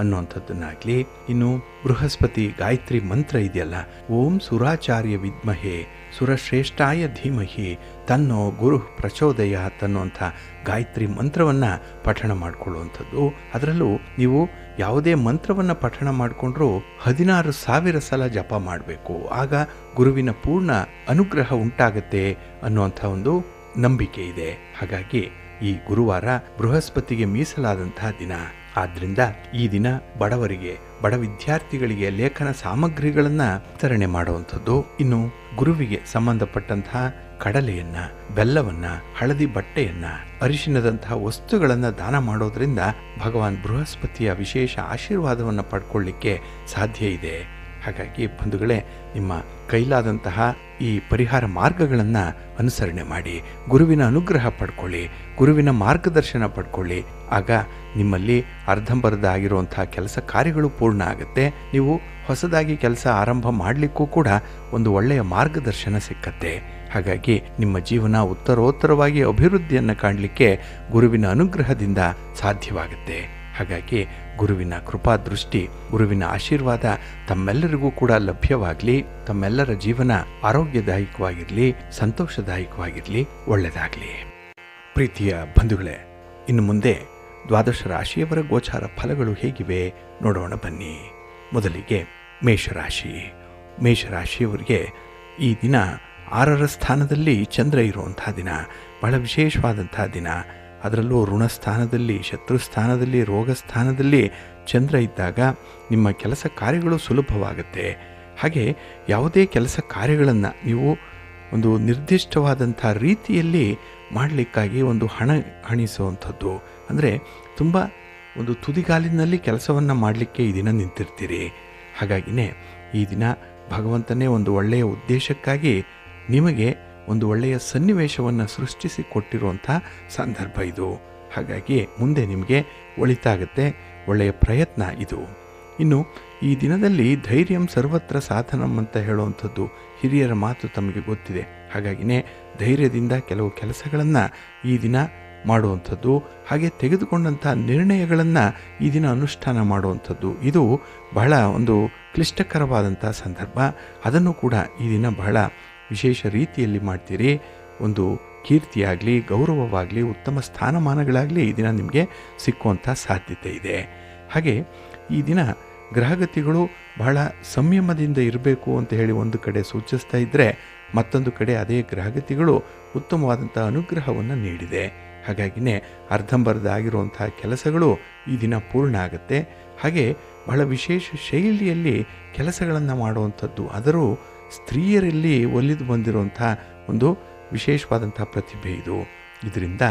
ಅನ್ನುವಂಥದ್ದನ್ನಾಗಲಿ, ಇನ್ನು ಬೃಹಸ್ಪತಿ ಗಾಯತ್ರಿ ಮಂತ್ರ ಇದೆಯಲ್ಲ, ಓಂ ಸುರಾಚಾರ್ಯ ವಿದ್ಮಹೇ ಸುರಶ್ರೇಷ್ಠಾಯ ಧೀಮಹಿ ತನ್ನೋ ಗುರು ಪ್ರಚೋದಯಾತ್ ಅನ್ನುವಂಥ ಗಾಯತ್ರಿ ಮಂತ್ರವನ್ನು ಪಠಣ ಮಾಡಿಕೊಳ್ಳುವಂಥದ್ದು. ಅದರಲ್ಲೂ ನೀವು ಯಾವುದೇ ಮಂತ್ರವನ್ನು ಪಠಣ ಮಾಡಿಕೊಂಡ್ರೂ 16,000 ಸಲ ಜಪ ಮಾಡಬೇಕು. ಆಗ ಗುರುವಿನ ಪೂರ್ಣ ಅನುಗ್ರಹ ಉಂಟಾಗತ್ತೆ ಅನ್ನುವಂಥ ಒಂದು ನಂಬಿಕೆ ಇದೆ. ಹಾಗಾಗಿ ಈ ಗುರುವಾರ ಬೃಹಸ್ಪತಿಗೆ ಮೀಸಲಾದಂತಹ ದಿನ. ಆದ್ದರಿಂದ ಈ ದಿನ ಬಡವರಿಗೆ, ಬಡ ವಿದ್ಯಾರ್ಥಿಗಳಿಗೆ ಲೇಖನ ಸಾಮಗ್ರಿಗಳನ್ನು ವಿತರಣೆ ಮಾಡುವಂಥದ್ದು. ಇನ್ನು ಗುರುವಿಗೆ ಸಂಬಂಧಪಟ್ಟಂತಹ ಕಡಲೆಯನ್ನ, ಬೆಲ್ಲವನ್ನ, ಹಳದಿ ಬಟ್ಟೆಯನ್ನ, ಅರಿಶಿನದಂತಹ ವಸ್ತುಗಳನ್ನು ದಾನ ಮಾಡೋದ್ರಿಂದ ಭಗವಾನ್ ಬೃಹಸ್ಪತಿಯ ವಿಶೇಷ ಆಶೀರ್ವಾದವನ್ನು ಪಡ್ಕೊಳ್ಳಿಕ್ಕೆ ಸಾಧ್ಯ ಇದೆ. ಹಾಗಾಗಿ ಬಂಧುಗಳೇ, ನಿಮ್ಮ ಕೈಲಾದಂತಹ ಈ ಪರಿಹಾರ ಮಾರ್ಗಗಳನ್ನು ಅನುಸರಣೆ ಮಾಡಿ ಗುರುವಿನ ಅನುಗ್ರಹ ಪಡ್ಕೊಳ್ಳಿ, ಗುರುವಿನ ಮಾರ್ಗದರ್ಶನ ಪಡ್ಕೊಳ್ಳಿ. ಆಗ ನಿಮ್ಮಲ್ಲಿ ಅರ್ಧಂಬರ್ಧ ಆಗಿರುವಂತಹ ಕೆಲಸ ಕಾರ್ಯಗಳು ಪೂರ್ಣ ಆಗುತ್ತೆ. ನೀವು ಹೊಸದಾಗಿ ಕೆಲಸ ಆರಂಭ ಮಾಡಲಿಕ್ಕೂ ಕೂಡ ಒಂದು ಒಳ್ಳೆಯ ಮಾರ್ಗದರ್ಶನ ಸಿಕ್ಕತ್ತೆ. ಹಾಗಾಗಿ ನಿಮ್ಮ ಜೀವನ ಉತ್ತರೋತ್ತರವಾಗಿ ಅಭಿವೃದ್ಧಿಯನ್ನು ಕಾಣಲಿಕ್ಕೆ ಗುರುವಿನ ಅನುಗ್ರಹದಿಂದ ಸಾಧ್ಯವಾಗುತ್ತೆ. ಹಾಗಾಗಿ ಗುರುವಿನ ಕೃಪಾ ದೃಷ್ಟಿ, ಗುರುವಿನ ಆಶೀರ್ವಾದ ತಮ್ಮೆಲ್ಲರಿಗೂ ಕೂಡ ಲಭ್ಯವಾಗಲಿ. ತಮ್ಮೆಲ್ಲರ ಜೀವನ ಆರೋಗ್ಯದಾಯಕವಾಗಿರಲಿ, ಸಂತೋಷದಾಯಕವಾಗಿರಲಿ, ಒಳ್ಳೆಯದಾಗಲಿ. ಪ್ರೀತಿಯ ಬಂಧುಗಳೇ, ಇನ್ನು ಮುಂದೆ 12 ರಾಶಿಯವರ ಗೋಚಾರ ಫಲಗಳು ಹೇಗಿವೆ ನೋಡೋಣ ಬನ್ನಿ. ಮೊದಲಿಗೆ ಮೇಷರಾಶಿ. ಮೇಷರಾಶಿಯವರಿಗೆ ಈ ದಿನ 6ರ ಸ್ಥಾನದಲ್ಲಿ ಚಂದ್ರ ಇರುವಂತಹ ದಿನ, ಬಹಳ ವಿಶೇಷವಾದಂತಹ ದಿನ. ಅದರಲ್ಲೂ ಋಣಸ್ಥಾನದಲ್ಲಿ, ಶತ್ರುಸ್ಥಾನದಲ್ಲಿ, ರೋಗ ಸ್ಥಾನದಲ್ಲಿ ಚಂದ್ರ ಇದ್ದಾಗ ನಿಮ್ಮ ಕೆಲಸ ಕಾರ್ಯಗಳು ಸುಲಭವಾಗುತ್ತೆ. ಹಾಗೆ ಯಾವುದೇ ಕೆಲಸ ಕಾರ್ಯಗಳನ್ನು ನೀವು ಒಂದು ನಿರ್ದಿಷ್ಟವಾದಂಥ ರೀತಿಯಲ್ಲಿ ಮಾಡಲಿಕ್ಕಾಗಿ ಒಂದು ಹಣಿಸುವಂಥದ್ದು, ಅಂದರೆ ತುಂಬ ಒಂದು ತುದಿಗಾಲಿನಲ್ಲಿ ಕೆಲಸವನ್ನು ಮಾಡಲಿಕ್ಕೆ ಈ ದಿನ ನಿಂತಿರ್ತೀರಿ. ಹಾಗಾಗಿನೇ ಈ ದಿನ ಭಗವಂತನೇ ಒಂದು ಒಳ್ಳೆಯ ಉದ್ದೇಶಕ್ಕಾಗಿ ನಿಮಗೆ ಒಂದು ಒಳ್ಳೆಯ ಸನ್ನಿವೇಶವನ್ನು ಸೃಷ್ಟಿಸಿ ಕೊಟ್ಟಿರುವಂಥ ಸಂದರ್ಭ ಇದು. ಹಾಗಾಗಿ ಮುಂದೆ ನಿಮಗೆ ಒಳಿತಾಗುತ್ತೆ, ಒಳ್ಳೆಯ ಪ್ರಯತ್ನ ಇದು. ಇನ್ನು ಈ ದಿನದಲ್ಲಿ ಧೈರ್ಯಂ ಸರ್ವತ್ರ ಸಾಧನಂ ಅಂತ ಹೇಳುವಂಥದ್ದು ಹಿರಿಯರ ಮಾತು ತಮಗೆ ಗೊತ್ತಿದೆ. ಹಾಗಾಗಿನೇ ಧೈರ್ಯದಿಂದ ಕೆಲವು ಕೆಲಸಗಳನ್ನು ಈ ದಿನ ಮಾಡುವಂಥದ್ದು, ಹಾಗೆ ತೆಗೆದುಕೊಂಡಂಥ ನಿರ್ಣಯಗಳನ್ನು ಈ ದಿನ ಅನುಷ್ಠಾನ ಮಾಡುವಂಥದ್ದು, ಇದು ಬಹಳ ಒಂದು ಕ್ಲಿಷ್ಟಕರವಾದಂಥ ಸಂದರ್ಭ. ಅದನ್ನು ಕೂಡ ಈ ದಿನ ಬಹಳ ವಿಶೇಷ ರೀತಿಯಲ್ಲಿ ಮಾಡ್ತೀರಿ. ಒಂದು ಕೀರ್ತಿಯಾಗಲಿ, ಗೌರವವಾಗಲಿ, ಉತ್ತಮ ಸ್ಥಾನಮಾನಗಳಾಗಲಿ ಈ ದಿನ ನಿಮಗೆ ಸಿಕ್ಕುವಂಥ ಸಾಧ್ಯತೆ ಇದೆ. ಹಾಗೆ ಈ ದಿನ ಗ್ರಹಗತಿಗಳು ಬಹಳ ಸಂಯಮದಿಂದ ಇರಬೇಕು ಅಂತ ಹೇಳಿ ಒಂದು ಕಡೆ ಸೂಚಿಸ್ತಾ ಇದ್ದರೆ, ಮತ್ತೊಂದು ಕಡೆ ಅದೇ ಗ್ರಹಗತಿಗಳು ಉತ್ತಮವಾದಂಥ ಅನುಗ್ರಹವನ್ನು ನೀಡಿದೆ. ಹಾಗಾಗಿನೇ ಅರ್ಧಂಬರ್ಧ ಆಗಿರುವಂತಹ ಕೆಲಸಗಳು ಈ ದಿನ ಪೂರ್ಣ ಆಗುತ್ತೆ. ಹಾಗೆ ಬಹಳ ವಿಶೇಷ ಶೈಲಿಯಲ್ಲಿ ಕೆಲಸಗಳನ್ನು ಮಾಡುವಂಥದ್ದು, ಆದರೂ ಸ್ತ್ರೀಯರಲ್ಲಿ ಒಲಿದು ಬಂದಿರುವಂಥ ಒಂದು ವಿಶೇಷವಾದಂಥ ಪ್ರತಿಭೆ ಇದು. ಇದರಿಂದ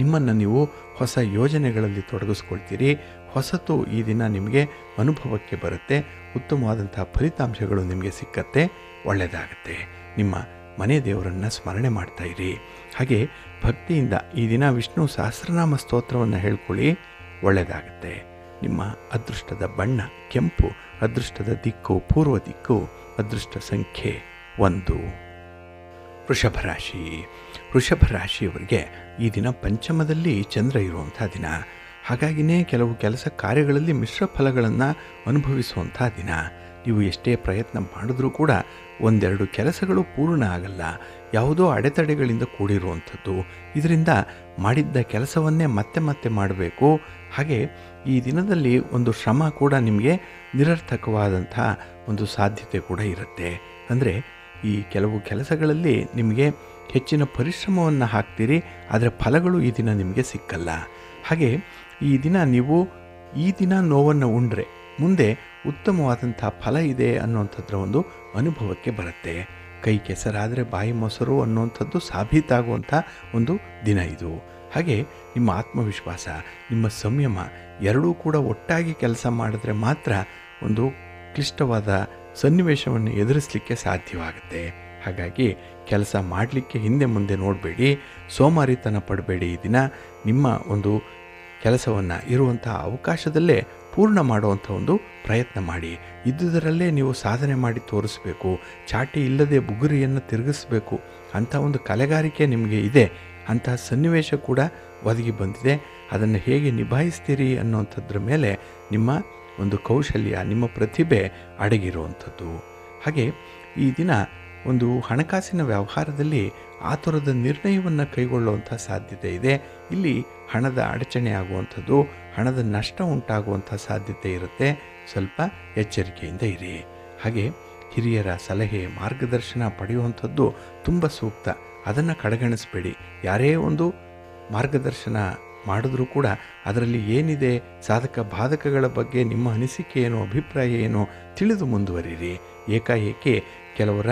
ನಿಮ್ಮನ್ನು ನೀವು ಹೊಸ ಯೋಜನೆಗಳಲ್ಲಿ ತೊಡಗಿಸ್ಕೊಳ್ತೀರಿ. ಹೊಸತು ಈ ದಿನ ನಿಮಗೆ ಅನುಭವಕ್ಕೆ ಬರುತ್ತೆ. ಉತ್ತಮವಾದಂಥ ಫಲಿತಾಂಶಗಳು ನಿಮಗೆ ಸಿಕ್ಕತ್ತೆ, ಒಳ್ಳೆಯದಾಗತ್ತೆ. ನಿಮ್ಮ ಮನೆ ದೇವರನ್ನು ಸ್ಮರಣೆ ಮಾಡ್ತಾಯಿರಿ. ಹಾಗೆ ಭಕ್ತಿಯಿಂದ ಈ ದಿನ ವಿಷ್ಣು ಸಹಸ್ರನಾಮ ಸ್ತೋತ್ರವನ್ನು ಹೇಳ್ಕೊಳ್ಳಿ, ಒಳ್ಳೆಯದಾಗತ್ತೆ. ನಿಮ್ಮ ಅದೃಷ್ಟದ ಬಣ್ಣ ಕೆಂಪು, ಅದೃಷ್ಟದ ದಿಕ್ಕು ಪೂರ್ವ ದಿಕ್ಕು, ಅದೃಷ್ಟ ಸಂಖ್ಯೆ 1. ವೃಷಭ ರಾಶಿ. ವೃಷಭ ರಾಶಿಯವರಿಗೆ ಈ ದಿನ ಪಂಚಮದಲ್ಲಿ ಚಂದ್ರ ಇರುವಂಥ ದಿನ. ಹಾಗಾಗಿಯೇ ಕೆಲವು ಕೆಲಸ ಕಾರ್ಯಗಳಲ್ಲಿ ಮಿಶ್ರ ಫಲಗಳನ್ನು ಅನುಭವಿಸುವಂಥ ದಿನ. ನೀವು ಎಷ್ಟೇ ಪ್ರಯತ್ನ ಮಾಡಿದ್ರೂ ಕೂಡ ಒಂದೆರಡು ಕೆಲಸಗಳು ಪೂರ್ಣ ಆಗಲ್ಲ, ಯಾವುದೋ ಅಡೆತಡೆಗಳಿಂದ ಕೂಡಿರುವಂಥದ್ದು. ಇದರಿಂದ ಮಾಡಿದ್ದ ಕೆಲಸವನ್ನೇ ಮತ್ತೆ ಮತ್ತೆ ಮಾಡಬೇಕು. ಹಾಗೆ ಈ ದಿನದಲ್ಲಿ ಒಂದು ಶ್ರಮ ಕೂಡ ನಿಮಗೆ ನಿರರ್ಥಕವಾದಂಥ ಒಂದು ಸಾಧ್ಯತೆ ಕೂಡ ಇರುತ್ತೆ. ಅಂದರೆ ಈ ಕೆಲವು ಕೆಲಸಗಳಲ್ಲಿ ನಿಮಗೆ ಹೆಚ್ಚಿನ ಪರಿಶ್ರಮವನ್ನು ಹಾಕ್ತೀರಿ, ಆದರೆ ಫಲಗಳು ಈ ದಿನ ನಿಮಗೆ ಸಿಕ್ಕಲ್ಲ. ಹಾಗೆ ಈ ದಿನ ನೀವು ಈ ದಿನ ನೋವನ್ನು ಉಂಡ್ರೆ ಮುಂದೆ ಉತ್ತಮವಾದಂಥ ಫಲ ಇದೆ ಅನ್ನುವಂಥದ್ರ ಒಂದು ಅನುಭವಕ್ಕೆ ಬರುತ್ತೆ. ಕೈ ಕೆಸರಾದರೆ ಬಾಯಿ ಮೊಸರು ಅನ್ನುವಂಥದ್ದು ಸಾಬೀತಾಗುವಂಥ ಒಂದು ದಿನ ಇದು. ಹಾಗೆ ನಿಮ್ಮ ಆತ್ಮವಿಶ್ವಾಸ, ನಿಮ್ಮ ಸಂಯಮ ಎರಡೂ ಕೂಡ ಒಟ್ಟಾಗಿ ಕೆಲಸ ಮಾಡಿದ್ರೆ ಮಾತ್ರ ಒಂದು ಕ್ಲಿಷ್ಟವಾದ ಸನ್ನಿವೇಶವನ್ನು ಎದುರಿಸಲಿಕ್ಕೆ ಸಾಧ್ಯವಾಗುತ್ತೆ. ಹಾಗಾಗಿ ಕೆಲಸ ಮಾಡಲಿಕ್ಕೆ ಹಿಂದೆ ಮುಂದೆ ನೋಡಬೇಡಿ, ಸೋಮಾರಿತನ ಪಡಬೇಡಿ. ಈ ದಿನ ನಿಮ್ಮ ಒಂದು ಕೆಲಸವನ್ನು ಇರುವಂಥ ಅವಕಾಶದಲ್ಲೇ ಪೂರ್ಣ ಮಾಡುವಂಥ ಒಂದು ಪ್ರಯತ್ನ ಮಾಡಿ. ಇದ್ದುದರಲ್ಲೇ ನೀವು ಸಾಧನೆ ಮಾಡಿ ತೋರಿಸಬೇಕು. ಚಾಟಿ ಇಲ್ಲದೆ ಬುಗುರಿಯನ್ನು ತಿರುಗಿಸಬೇಕು ಅಂಥ ಒಂದು ಕಲೆಗಾರಿಕೆ ನಿಮಗೆ ಇದೆ. ಅಂತಹ ಸನ್ನಿವೇಶ ಕೂಡ ಒದಗಿ ಬಂದಿದೆ. ಅದನ್ನು ಹೇಗೆ ನಿಭಾಯಿಸ್ತೀರಿ ಅನ್ನೋಂಥದ್ರ ಮೇಲೆ ನಿಮ್ಮ ಒಂದು ಕೌಶಲ್ಯ, ನಿಮ್ಮ ಪ್ರತಿಭೆ ಅಡಗಿರುವಂಥದ್ದು. ಹಾಗೆ ಈ ದಿನ ಒಂದು ಹಣಕಾಸಿನ ವ್ಯವಹಾರದಲ್ಲಿ ಆತುರದ ನಿರ್ಣಯವನ್ನು ಕೈಗೊಳ್ಳುವಂಥ ಸಾಧ್ಯತೆ ಇದೆ. ಇಲ್ಲಿ ಹಣದ ಅಡಚಣೆ ಆಗುವಂಥದ್ದು, ಹಣದ ನಷ್ಟ ಉಂಟಾಗುವಂಥ ಸಾಧ್ಯತೆ ಇರುತ್ತೆ. ಸ್ವಲ್ಪ ಎಚ್ಚರಿಕೆಯಿಂದ ಇರಿ. ಹಾಗೆ ಹಿರಿಯರ ಸಲಹೆ, ಮಾರ್ಗದರ್ಶನ ಪಡೆಯುವಂಥದ್ದು ತುಂಬ ಸೂಕ್ತ. ಅದನ್ನು ಕಡೆಗಣಿಸಬೇಡಿ. ಯಾರೇ ಒಂದು ಮಾರ್ಗದರ್ಶನ ಮಾಡಿದ್ರೂ ಕೂಡ ಅದರಲ್ಲಿ ಏನಿದೆ, ಸಾಧಕ ಬಾಧಕಗಳ ಬಗ್ಗೆ ನಿಮ್ಮ ಅನಿಸಿಕೆ ಏನು, ಅಭಿಪ್ರಾಯ ಏನು ತಿಳಿದು ಮುಂದುವರಿರಿ. ಏಕಾಏಕಿ ಕೆಲವರ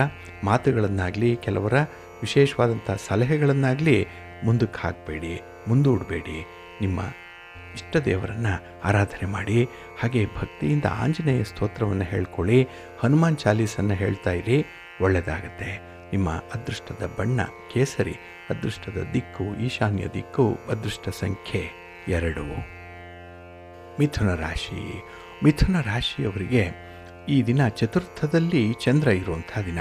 ಮಾತುಗಳನ್ನಾಗಲಿ ಕೆಲವರ ವಿಶೇಷವಾದಂಥ ಸಲಹೆಗಳನ್ನಾಗಲಿ ಮುಂದಕ್ಕೆ ಹಾಕಬೇಡಿ, ಮುಂದೂಡಬೇಡಿ. ನಿಮ್ಮ ಇಷ್ಟ ದೇವರನ್ನು ಆರಾಧನೆ ಮಾಡಿ. ಹಾಗೆ ಭಕ್ತಿಯಿಂದ ಆಂಜನೇಯ ಸ್ತೋತ್ರವನ್ನು ಹೇಳ್ಕೊಳ್ಳಿ, ಹನುಮಾನ್ ಚಾಲೀಸನ್ನು ಹೇಳ್ತಾ ಇರಿ, ಒಳ್ಳೆಯದಾಗತ್ತೆ. ನಿಮ್ಮ ಅದೃಷ್ಟದ ಬಣ್ಣ ಕೇಸರಿ, ಅದೃಷ್ಟದ ದಿಕ್ಕು ಈಶಾನ್ಯ ದಿಕ್ಕು, ಅದೃಷ್ಟ ಸಂಖ್ಯೆ 2. ಮಿಥುನ ರಾಶಿ. ಮಿಥುನ ರಾಶಿಯವರಿಗೆ ಈ ದಿನ ಚತುರ್ಥದಲ್ಲಿ ಚಂದ್ರ ಇರುವಂಥ ದಿನ.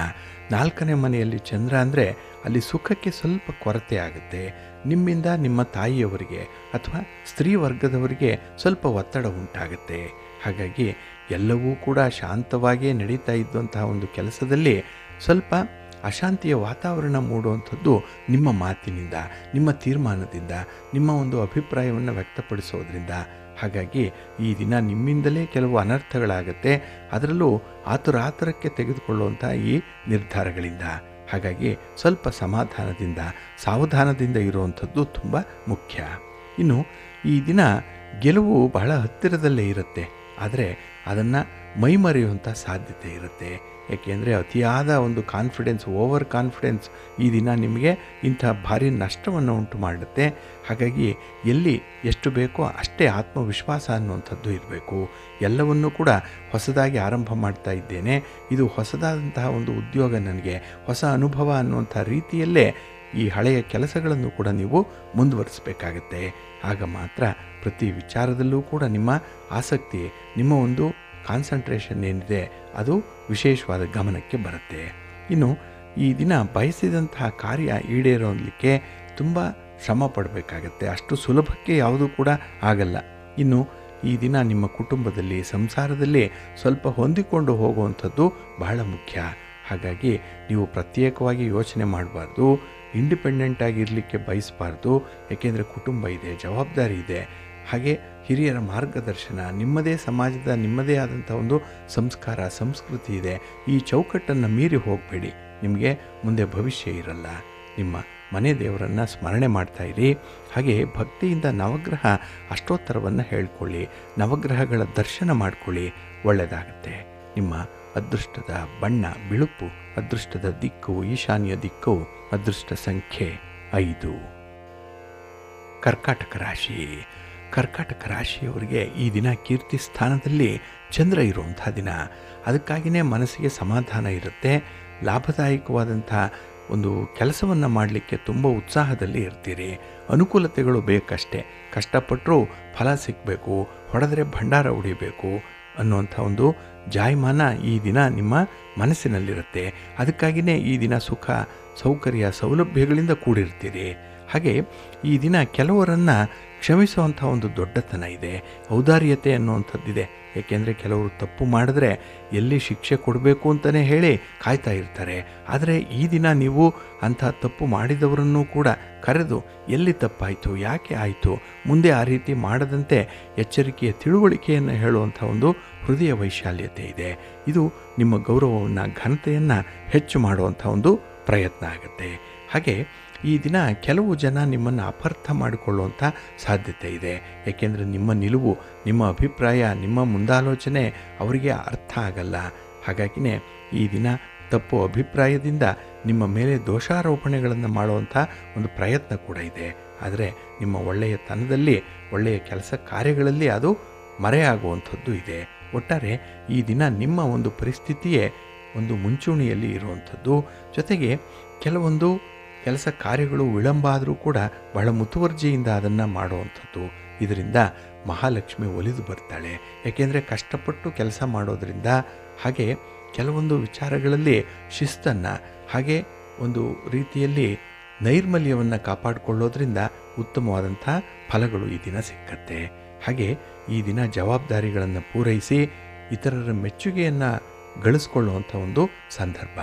4ನೇ ಮನೆಯಲ್ಲಿ ಚಂದ್ರ ಅಂದರೆ ಅಲ್ಲಿ ಸುಖಕ್ಕೆ ಸ್ವಲ್ಪ ಕೊರತೆ ಆಗುತ್ತೆ. ನಿಮ್ಮಿಂದ ನಿಮ್ಮ ತಾಯಿಯವರಿಗೆ ಅಥವಾ ಸ್ತ್ರೀ ವರ್ಗದವರಿಗೆ ಸ್ವಲ್ಪ ಒತ್ತಡ ಉಂಟಾಗುತ್ತೆ. ಹಾಗಾಗಿ ಎಲ್ಲವೂ ಕೂಡ ಶಾಂತವಾಗಿಯೇ ನಡೀತಾ ಇದ್ದಂತಹ ಒಂದು ಕೆಲಸದಲ್ಲಿ ಸ್ವಲ್ಪ ಅಶಾಂತಿಯ ವಾತಾವರಣ ಮೂಡುವಂಥದ್ದು ನಿಮ್ಮ ಮಾತಿನಿಂದ, ನಿಮ್ಮ ತೀರ್ಮಾನದಿಂದ, ನಿಮ್ಮ ಒಂದು ಅಭಿಪ್ರಾಯವನ್ನು ವ್ಯಕ್ತಪಡಿಸೋದ್ರಿಂದ. ಹಾಗಾಗಿ ಈ ದಿನ ನಿಮ್ಮಿಂದಲೇ ಕೆಲವು ಅನರ್ಥಗಳಾಗುತ್ತೆ, ಅದರಲ್ಲೂ ಆತುರಾತುರಕ್ಕೆ ತೆಗೆದುಕೊಳ್ಳುವಂಥ ಈ ನಿರ್ಧಾರಗಳಿಂದ. ಹಾಗಾಗಿ ಸ್ವಲ್ಪ ಸಮಾಧಾನದಿಂದ, ಸಾವಧಾನದಿಂದ ಇರುವಂಥದ್ದು ತುಂಬ ಮುಖ್ಯ. ಇನ್ನು ಈ ದಿನ ಗೆಲುವು ಬಹಳ ಹತ್ತಿರದಲ್ಲೇ ಇರುತ್ತೆ, ಆದರೆ ಅದನ್ನು ಮೈಮರೆಯುವಂಥ ಸಾಧ್ಯತೆ ಇರುತ್ತೆ. ಏಕೆಂದರೆ ಅತಿಯಾದ ಒಂದು ಕಾನ್ಫಿಡೆನ್ಸ್, ಓವರ್ ಕಾನ್ಫಿಡೆನ್ಸ್ ಈ ದಿನ ನಿಮಗೆ ಇಂಥ ಭಾರಿ ನಷ್ಟವನ್ನು ಉಂಟು ಮಾಡುತ್ತೆ. ಹಾಗಾಗಿ ಎಲ್ಲಿ ಎಷ್ಟು ಬೇಕೋ ಅಷ್ಟೇ ಆತ್ಮವಿಶ್ವಾಸ ಅನ್ನುವಂಥದ್ದು ಇರಬೇಕು. ಎಲ್ಲವನ್ನೂ ಕೂಡ ಹೊಸದಾಗಿ ಆರಂಭ ಮಾಡ್ತಾ ಇದ್ದೇನೆ, ಇದು ಹೊಸದಾದಂತಹ ಒಂದು ಉದ್ಯೋಗ, ನನಗೆ ಹೊಸ ಅನುಭವ ಅನ್ನುವಂಥ ರೀತಿಯಲ್ಲೇ ಈ ಹಳೆಯ ಕೆಲಸಗಳನ್ನು ಕೂಡ ನೀವು ಮುಂದುವರಿಸಬೇಕಾಗತ್ತೆ. ಆಗ ಮಾತ್ರ ಪ್ರತಿ ವಿಚಾರದಲ್ಲೂ ಕೂಡ ನಿಮ್ಮ ಆಸಕ್ತಿ, ನಿಮ್ಮ ಒಂದು ಕಾನ್ಸಂಟ್ರೇಷನ್ ಏನಿದೆ ಅದು ವಿಶೇಷವಾದ ಗಮನಕ್ಕೆ ಬರುತ್ತೆ. ಇನ್ನು ಈ ದಿನ ಬಯಸಿದಂತಹ ಕಾರ್ಯ ಈಡೇರೋದಕ್ಕೆ ತುಂಬ ಶ್ರಮ ಪಡಬೇಕಾಗತ್ತೆ. ಅಷ್ಟು ಸುಲಭಕ್ಕೆ ಯಾವುದೂ ಕೂಡ ಆಗಲ್ಲ. ಇನ್ನು ಈ ದಿನ ನಿಮ್ಮ ಕುಟುಂಬದಲ್ಲಿ, ಸಂಸಾರದಲ್ಲಿ ಸ್ವಲ್ಪ ಹೊಂದಿಕೊಂಡು ಹೋಗುವಂಥದ್ದು ಬಹಳ ಮುಖ್ಯ. ಹಾಗಾಗಿ ನೀವು ಪ್ರತ್ಯೇಕವಾಗಿ ಯೋಚನೆ ಮಾಡಬಾರ್ದು, ಇಂಡಿಪೆಂಡೆಂಟಾಗಿ ಇರಲಿಕ್ಕೆ ಬಯಸಬಾರ್ದು. ಏಕೆಂದರೆ ಕುಟುಂಬ ಇದೆ, ಜವಾಬ್ದಾರಿ ಇದೆ. ಹಾಗೆ ಹಿರಿಯರ ಮಾರ್ಗದರ್ಶನ, ನಿಮ್ಮದೇ ಸಮಾಜದ ನಿಮ್ಮದೇ ಆದಂಥ ಒಂದು ಸಂಸ್ಕಾರ, ಸಂಸ್ಕೃತಿ ಇದೆ. ಈ ಚೌಕಟ್ಟನ್ನು ಮೀರಿ ಹೋಗಬೇಡಿ, ನಿಮಗೆ ಮುಂದೆ ಭವಿಷ್ಯ ಇರಲ್ಲ. ನಿಮ್ಮ ಮನೆ ದೇವರನ್ನು ಸ್ಮರಣೆ ಮಾಡ್ತಾಯಿರಿ. ಹಾಗೆ ಭಕ್ತಿಯಿಂದ ನವಗ್ರಹ ಅಷ್ಟೋತ್ತರವನ್ನು ಹೇಳ್ಕೊಳ್ಳಿ, ನವಗ್ರಹಗಳ ದರ್ಶನ ಮಾಡ್ಕೊಳ್ಳಿ, ಒಳ್ಳೆಯದಾಗುತ್ತೆ. ನಿಮ್ಮ ಅದೃಷ್ಟದ ಬಣ್ಣ ಬಿಳುಪು, ಅದೃಷ್ಟದ ದಿಕ್ಕು ಈಶಾನ್ಯ ದಿಕ್ಕು, ಅದೃಷ್ಟ ಸಂಖ್ಯೆ 5. ಕರ್ಕಾಟಕ ರಾಶಿ. ಕರ್ಕಾಟಕ ರಾಶಿಯವರಿಗೆ ಈ ದಿನ ಕೀರ್ತಿ ಸ್ಥಾನದಲ್ಲಿ ಚಂದ್ರ ಇರುವಂಥ ದಿನ. ಅದಕ್ಕಾಗಿಯೇ ಮನಸ್ಸಿಗೆ ಸಮಾಧಾನ ಇರುತ್ತೆ. ಲಾಭದಾಯಕವಾದಂಥ ಒಂದು ಕೆಲಸವನ್ನು ಮಾಡಲಿಕ್ಕೆ ತುಂಬ ಉತ್ಸಾಹದಲ್ಲಿ ಇರ್ತೀರಿ. ಅನುಕೂಲತೆಗಳು ಬೇಕಷ್ಟೇ, ಕಷ್ಟಪಟ್ಟರೂ ಫಲ ಸಿಗಬೇಕು, ಹೊಡೆದರೆ ಭಂಡಾರ ಉಡಿಬೇಕು ಅನ್ನುವಂಥ ಒಂದು ಜಾಯಮಾನ ಈ ದಿನ ನಿಮ್ಮ ಮನಸ್ಸಿನಲ್ಲಿರುತ್ತೆ. ಅದಕ್ಕಾಗಿಯೇ ಈ ದಿನ ಸುಖ ಸೌಕರ್ಯ ಸೌಲಭ್ಯಗಳಿಂದ ಕೂಡಿರ್ತೀರಿ. ಹಾಗೆ ಈ ದಿನ ಕೆಲವರನ್ನು ಕ್ಷಮಿಸುವಂಥ ಒಂದು ದೊಡ್ಡತನ ಇದೆ, ಔದಾರ್ಯತೆ ಅನ್ನುವಂಥದ್ದಿದೆ. ಏಕೆಂದರೆ ಕೆಲವರು ತಪ್ಪು ಮಾಡಿದ್ರೆ ಎಲ್ಲಿ ಶಿಕ್ಷೆ ಕೊಡಬೇಕು ಅಂತಲೇ ಹೇಳಿ ಕಾಯ್ತಾ ಇರ್ತಾರೆ. ಆದರೆ ಈ ದಿನ ನೀವು ಅಂಥ ತಪ್ಪು ಮಾಡಿದವರನ್ನು ಕೂಡ ಕರೆದು ಎಲ್ಲಿ ತಪ್ಪಾಯಿತು, ಯಾಕೆ ಆಯಿತು, ಮುಂದೆ ಆ ರೀತಿ ಮಾಡದಂತೆ ಎಚ್ಚರಿಕೆಯ ತಿಳುವಳಿಕೆಯನ್ನು ಹೇಳುವಂಥ ಒಂದು ಹೃದಯ ವೈಶಾಲ್ಯತೆ ಇದೆ. ಇದು ನಿಮ್ಮ ಗೌರವವನ್ನು ಘನತೆಯನ್ನು ಹೆಚ್ಚು ಮಾಡುವಂಥ ಒಂದು ಪ್ರಯತ್ನ ಆಗುತ್ತೆ. ಹಾಗೆ ಈ ದಿನ ಕೆಲವು ಜನ ನಿಮ್ಮನ್ನು ಅಪಾರ್ಥ ಮಾಡಿಕೊಳ್ಳುವಂಥ ಸಾಧ್ಯತೆ ಇದೆ. ಏಕೆಂದರೆ ನಿಮ್ಮ ನಿಲುವು, ನಿಮ್ಮ ಅಭಿಪ್ರಾಯ, ನಿಮ್ಮ ಮುಂದಾಲೋಚನೆ ಅವರಿಗೆ ಅರ್ಥ ಆಗಲ್ಲ. ಹಾಗಾಗಿನೇ ಈ ದಿನ ತಪ್ಪು ಅಭಿಪ್ರಾಯದಿಂದ ನಿಮ್ಮ ಮೇಲೆ ದೋಷಾರೋಪಣೆಗಳನ್ನು ಮಾಡುವಂಥ ಒಂದು ಪ್ರಯತ್ನ ಕೂಡ ಇದೆ. ಆದರೆ ನಿಮ್ಮ ಒಳ್ಳೆಯತನದಲ್ಲಿ, ಒಳ್ಳೆಯ ಕೆಲಸ ಕಾರ್ಯಗಳಲ್ಲಿ ಅದು ಮರೆಯಾಗುವಂಥದ್ದು ಇದೆ. ಒಟ್ಟಾರೆ ಈ ದಿನ ನಿಮ್ಮ ಒಂದು ಪರಿಸ್ಥಿತಿಯೇ ಒಂದು ಮುಂಚೂಣಿಯಲ್ಲಿ ಇರುವಂಥದ್ದು. ಜೊತೆಗೆ ಕೆಲವೊಂದು ಕೆಲಸ ಕಾರ್ಯಗಳು ವಿಳಂಬ ಆದರೂ ಕೂಡ ಬಹಳ ಮುತುವರ್ಜಿಯಿಂದ ಅದನ್ನು ಮಾಡುವಂಥದ್ದು. ಇದರಿಂದ ಮಹಾಲಕ್ಷ್ಮಿ ಒಲಿದು ಬರ್ತಾಳೆ. ಏಕೆಂದರೆ ಕಷ್ಟಪಟ್ಟು ಕೆಲಸ ಮಾಡೋದರಿಂದ, ಹಾಗೆ ಕೆಲವೊಂದು ವಿಚಾರಗಳಲ್ಲಿ ಶಿಸ್ತನ್ನು, ಹಾಗೆ ಒಂದು ರೀತಿಯಲ್ಲಿ ನೈರ್ಮಲ್ಯವನ್ನು ಕಾಪಾಡಿಕೊಳ್ಳೋದ್ರಿಂದ ಉತ್ತಮವಾದಂಥ ಫಲಗಳು ಈ ದಿನ ಸಿಕ್ಕತ್ತೆ. ಹಾಗೆ ಈ ದಿನ ಜವಾಬ್ದಾರಿಗಳನ್ನು ಪೂರೈಸಿ ಇತರರ ಮೆಚ್ಚುಗೆಯನ್ನು ಗಳಿಸ್ಕೊಳ್ಳುವಂಥ ಒಂದು ಸಂದರ್ಭ.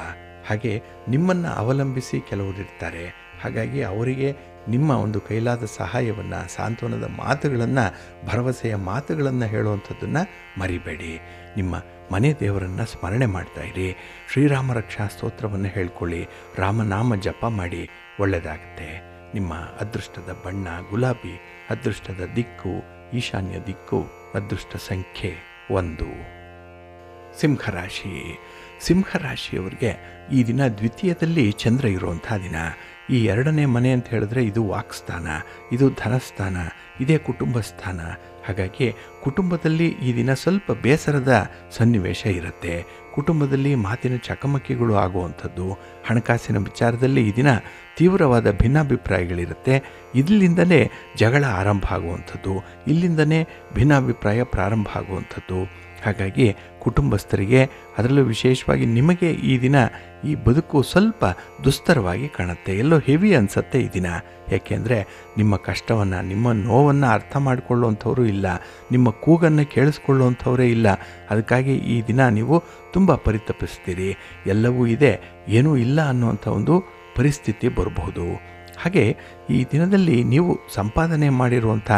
ಹಾಗೆ ನಿಮ್ಮನ್ನು ಅವಲಂಬಿಸಿ ಕೆಲವರು ಇರ್ತಾರೆ. ಹಾಗಾಗಿ ಅವರಿಗೆ ನಿಮ್ಮ ಒಂದು ಕೈಲಾದ ಸಹಾಯವನ್ನು, ಸಾಂತ್ವನದ ಮಾತುಗಳನ್ನು, ಭರವಸೆಯ ಮಾತುಗಳನ್ನು ಹೇಳುವಂಥದ್ದನ್ನು ಮರಿಬೇಡಿ. ನಿಮ್ಮ ಮನೆ ದೇವರನ್ನು ಸ್ಮರಣೆ ಮಾಡ್ತಾಯಿರಿ. ಶ್ರೀರಾಮ ರಕ್ಷಾ ಸ್ತೋತ್ರವನ್ನು ಹೇಳ್ಕೊಳ್ಳಿ, ರಾಮನಾಮ ಜಪ ಮಾಡಿ, ಒಳ್ಳೆಯದಾಗುತ್ತೆ. ನಿಮ್ಮ ಅದೃಷ್ಟದ ಬಣ್ಣ ಗುಲಾಬಿ, ಅದೃಷ್ಟದ ದಿಕ್ಕು ಈಶಾನ್ಯ ದಿಕ್ಕು, ಅದೃಷ್ಟ ಸಂಖ್ಯೆ 1. ಸಿಂಹರಾಶಿ. ಸಿಂಹರಾಶಿಯವರಿಗೆ ಈ ದಿನ ದ್ವಿತೀಯದಲ್ಲಿ ಚಂದ್ರ ಇರುವಂಥ ದಿನ. ಈ 2ನೇ ಮನೆ ಅಂತ ಹೇಳಿದ್ರೆ ಇದು ವಾಕ್ಸ್ಥಾನ, ಇದು ಧನಸ್ಥಾನ, ಇದೇ ಕುಟುಂಬ ಸ್ಥಾನ. ಹಾಗಾಗಿ ಕುಟುಂಬದಲ್ಲಿ ಈ ದಿನ ಸ್ವಲ್ಪ ಬೇಸರದ ಸನ್ನಿವೇಶ ಇರುತ್ತೆ. ಕುಟುಂಬದಲ್ಲಿ ಮಾತಿನ ಚಕಮಕಿಗಳು ಆಗುವಂಥದ್ದು, ಹಣಕಾಸಿನ ವಿಚಾರದಲ್ಲಿ ಈ ದಿನ ತೀವ್ರವಾದ ಭಿನ್ನಾಭಿಪ್ರಾಯಗಳಿರುತ್ತೆ. ಇಲ್ಲಿಂದಲೇ ಜಗಳ ಆರಂಭ ಆಗುವಂಥದ್ದು, ಇಲ್ಲಿಂದಲೇ ಭಿನ್ನಾಭಿಪ್ರಾಯ ಪ್ರಾರಂಭ ಆಗುವಂಥದ್ದು. ಹಾಗಾಗಿ ಕುಟುಂಬಸ್ಥರಿಗೆ, ಅದರಲ್ಲೂ ವಿಶೇಷವಾಗಿ ನಿಮಗೆ ಈ ದಿನ ಈ ಬದುಕು ಸ್ವಲ್ಪ ದುಸ್ತರವಾಗಿ ಕಾಣುತ್ತೆ, ಎಲ್ಲೋ ಹೆವಿ ಅನಿಸುತ್ತೆ ಈ ದಿನ. ಯಾಕೆಂದರೆ ನಿಮ್ಮ ಕಷ್ಟವನ್ನು, ನಿಮ್ಮ ನೋವನ್ನು ಅರ್ಥ ಮಾಡಿಕೊಳ್ಳುವಂಥವರು ಇಲ್ಲ, ನಿಮ್ಮ ಕೂಗನ್ನು ಕೇಳಿಸ್ಕೊಳ್ಳುವಂಥವರೇ ಇಲ್ಲ. ಅದಕ್ಕಾಗಿ ಈ ದಿನ ನೀವು ತುಂಬ ಪರಿತಪಿಸ್ತೀರಿ. ಎಲ್ಲವೂ ಇದೆ, ಏನೂ ಇಲ್ಲ ಅನ್ನುವಂಥ ಒಂದು ಪರಿಸ್ಥಿತಿ ಬರಬಹುದು. ಹಾಗೆ ಈ ದಿನದಲ್ಲಿ ನೀವು ಸಂಪಾದನೆ ಮಾಡಿರುವಂಥ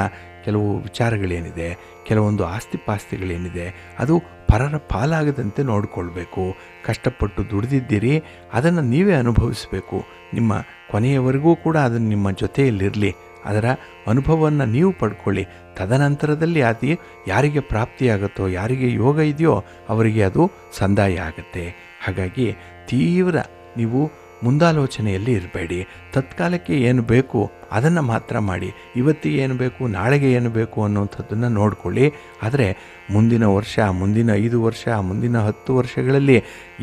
ಕೆಲವು ವಿಚಾರಗಳೇನಿದೆ, ಕೆಲವೊಂದು ಆಸ್ತಿಪಾಸ್ತಿಗಳೇನಿದೆ, ಅದು ಪರರ ಪಾಲಾಗದಂತೆ ನೋಡಿಕೊಳ್ಬೇಕು. ಕಷ್ಟಪಟ್ಟು ದುಡಿದಿದ್ದೀರಿ, ಅದನ್ನು ನೀವೇ ಅನುಭವಿಸಬೇಕು. ನಿಮ್ಮ ಕೊನೆಯವರೆಗೂ ಕೂಡ ಅದನ್ನು ನಿಮ್ಮ ಜೊತೆಯಲ್ಲಿರಲಿ, ಅದರ ಅನುಭವವನ್ನು ನೀವು ಪಡ್ಕೊಳ್ಳಿ. ತದನಂತರದಲ್ಲಿ ಅದು ಯಾರಿಗೆ ಪ್ರಾಪ್ತಿಯಾಗುತ್ತೋ, ಯಾರಿಗೆ ಯೋಗ ಇದೆಯೋ ಅವರಿಗೆ ಅದು ಸಂದಾಯ ಆಗುತ್ತೆ. ಹಾಗಾಗಿ ತೀವ್ರ ನೀವು ಮುಂದಾಲೋಚನೆಯಲ್ಲಿ ಇರಬೇಡಿ. ತತ್ಕಾಲಕ್ಕೆ ಏನು ಬೇಕು ಅದನ್ನು ಮಾತ್ರ ಮಾಡಿ. ಇವತ್ತಿಗೆ ಏನು ಬೇಕು, ನಾಳೆಗೆ ಏನು ಬೇಕು ಅನ್ನುವಂಥದ್ದನ್ನು ನೋಡಿಕೊಳ್ಳಿ. ಆದರೆ ಮುಂದಿನ ವರ್ಷ, ಮುಂದಿನ 5 ವರ್ಷ, ಮುಂದಿನ 10 ವರ್ಷಗಳಲ್ಲಿ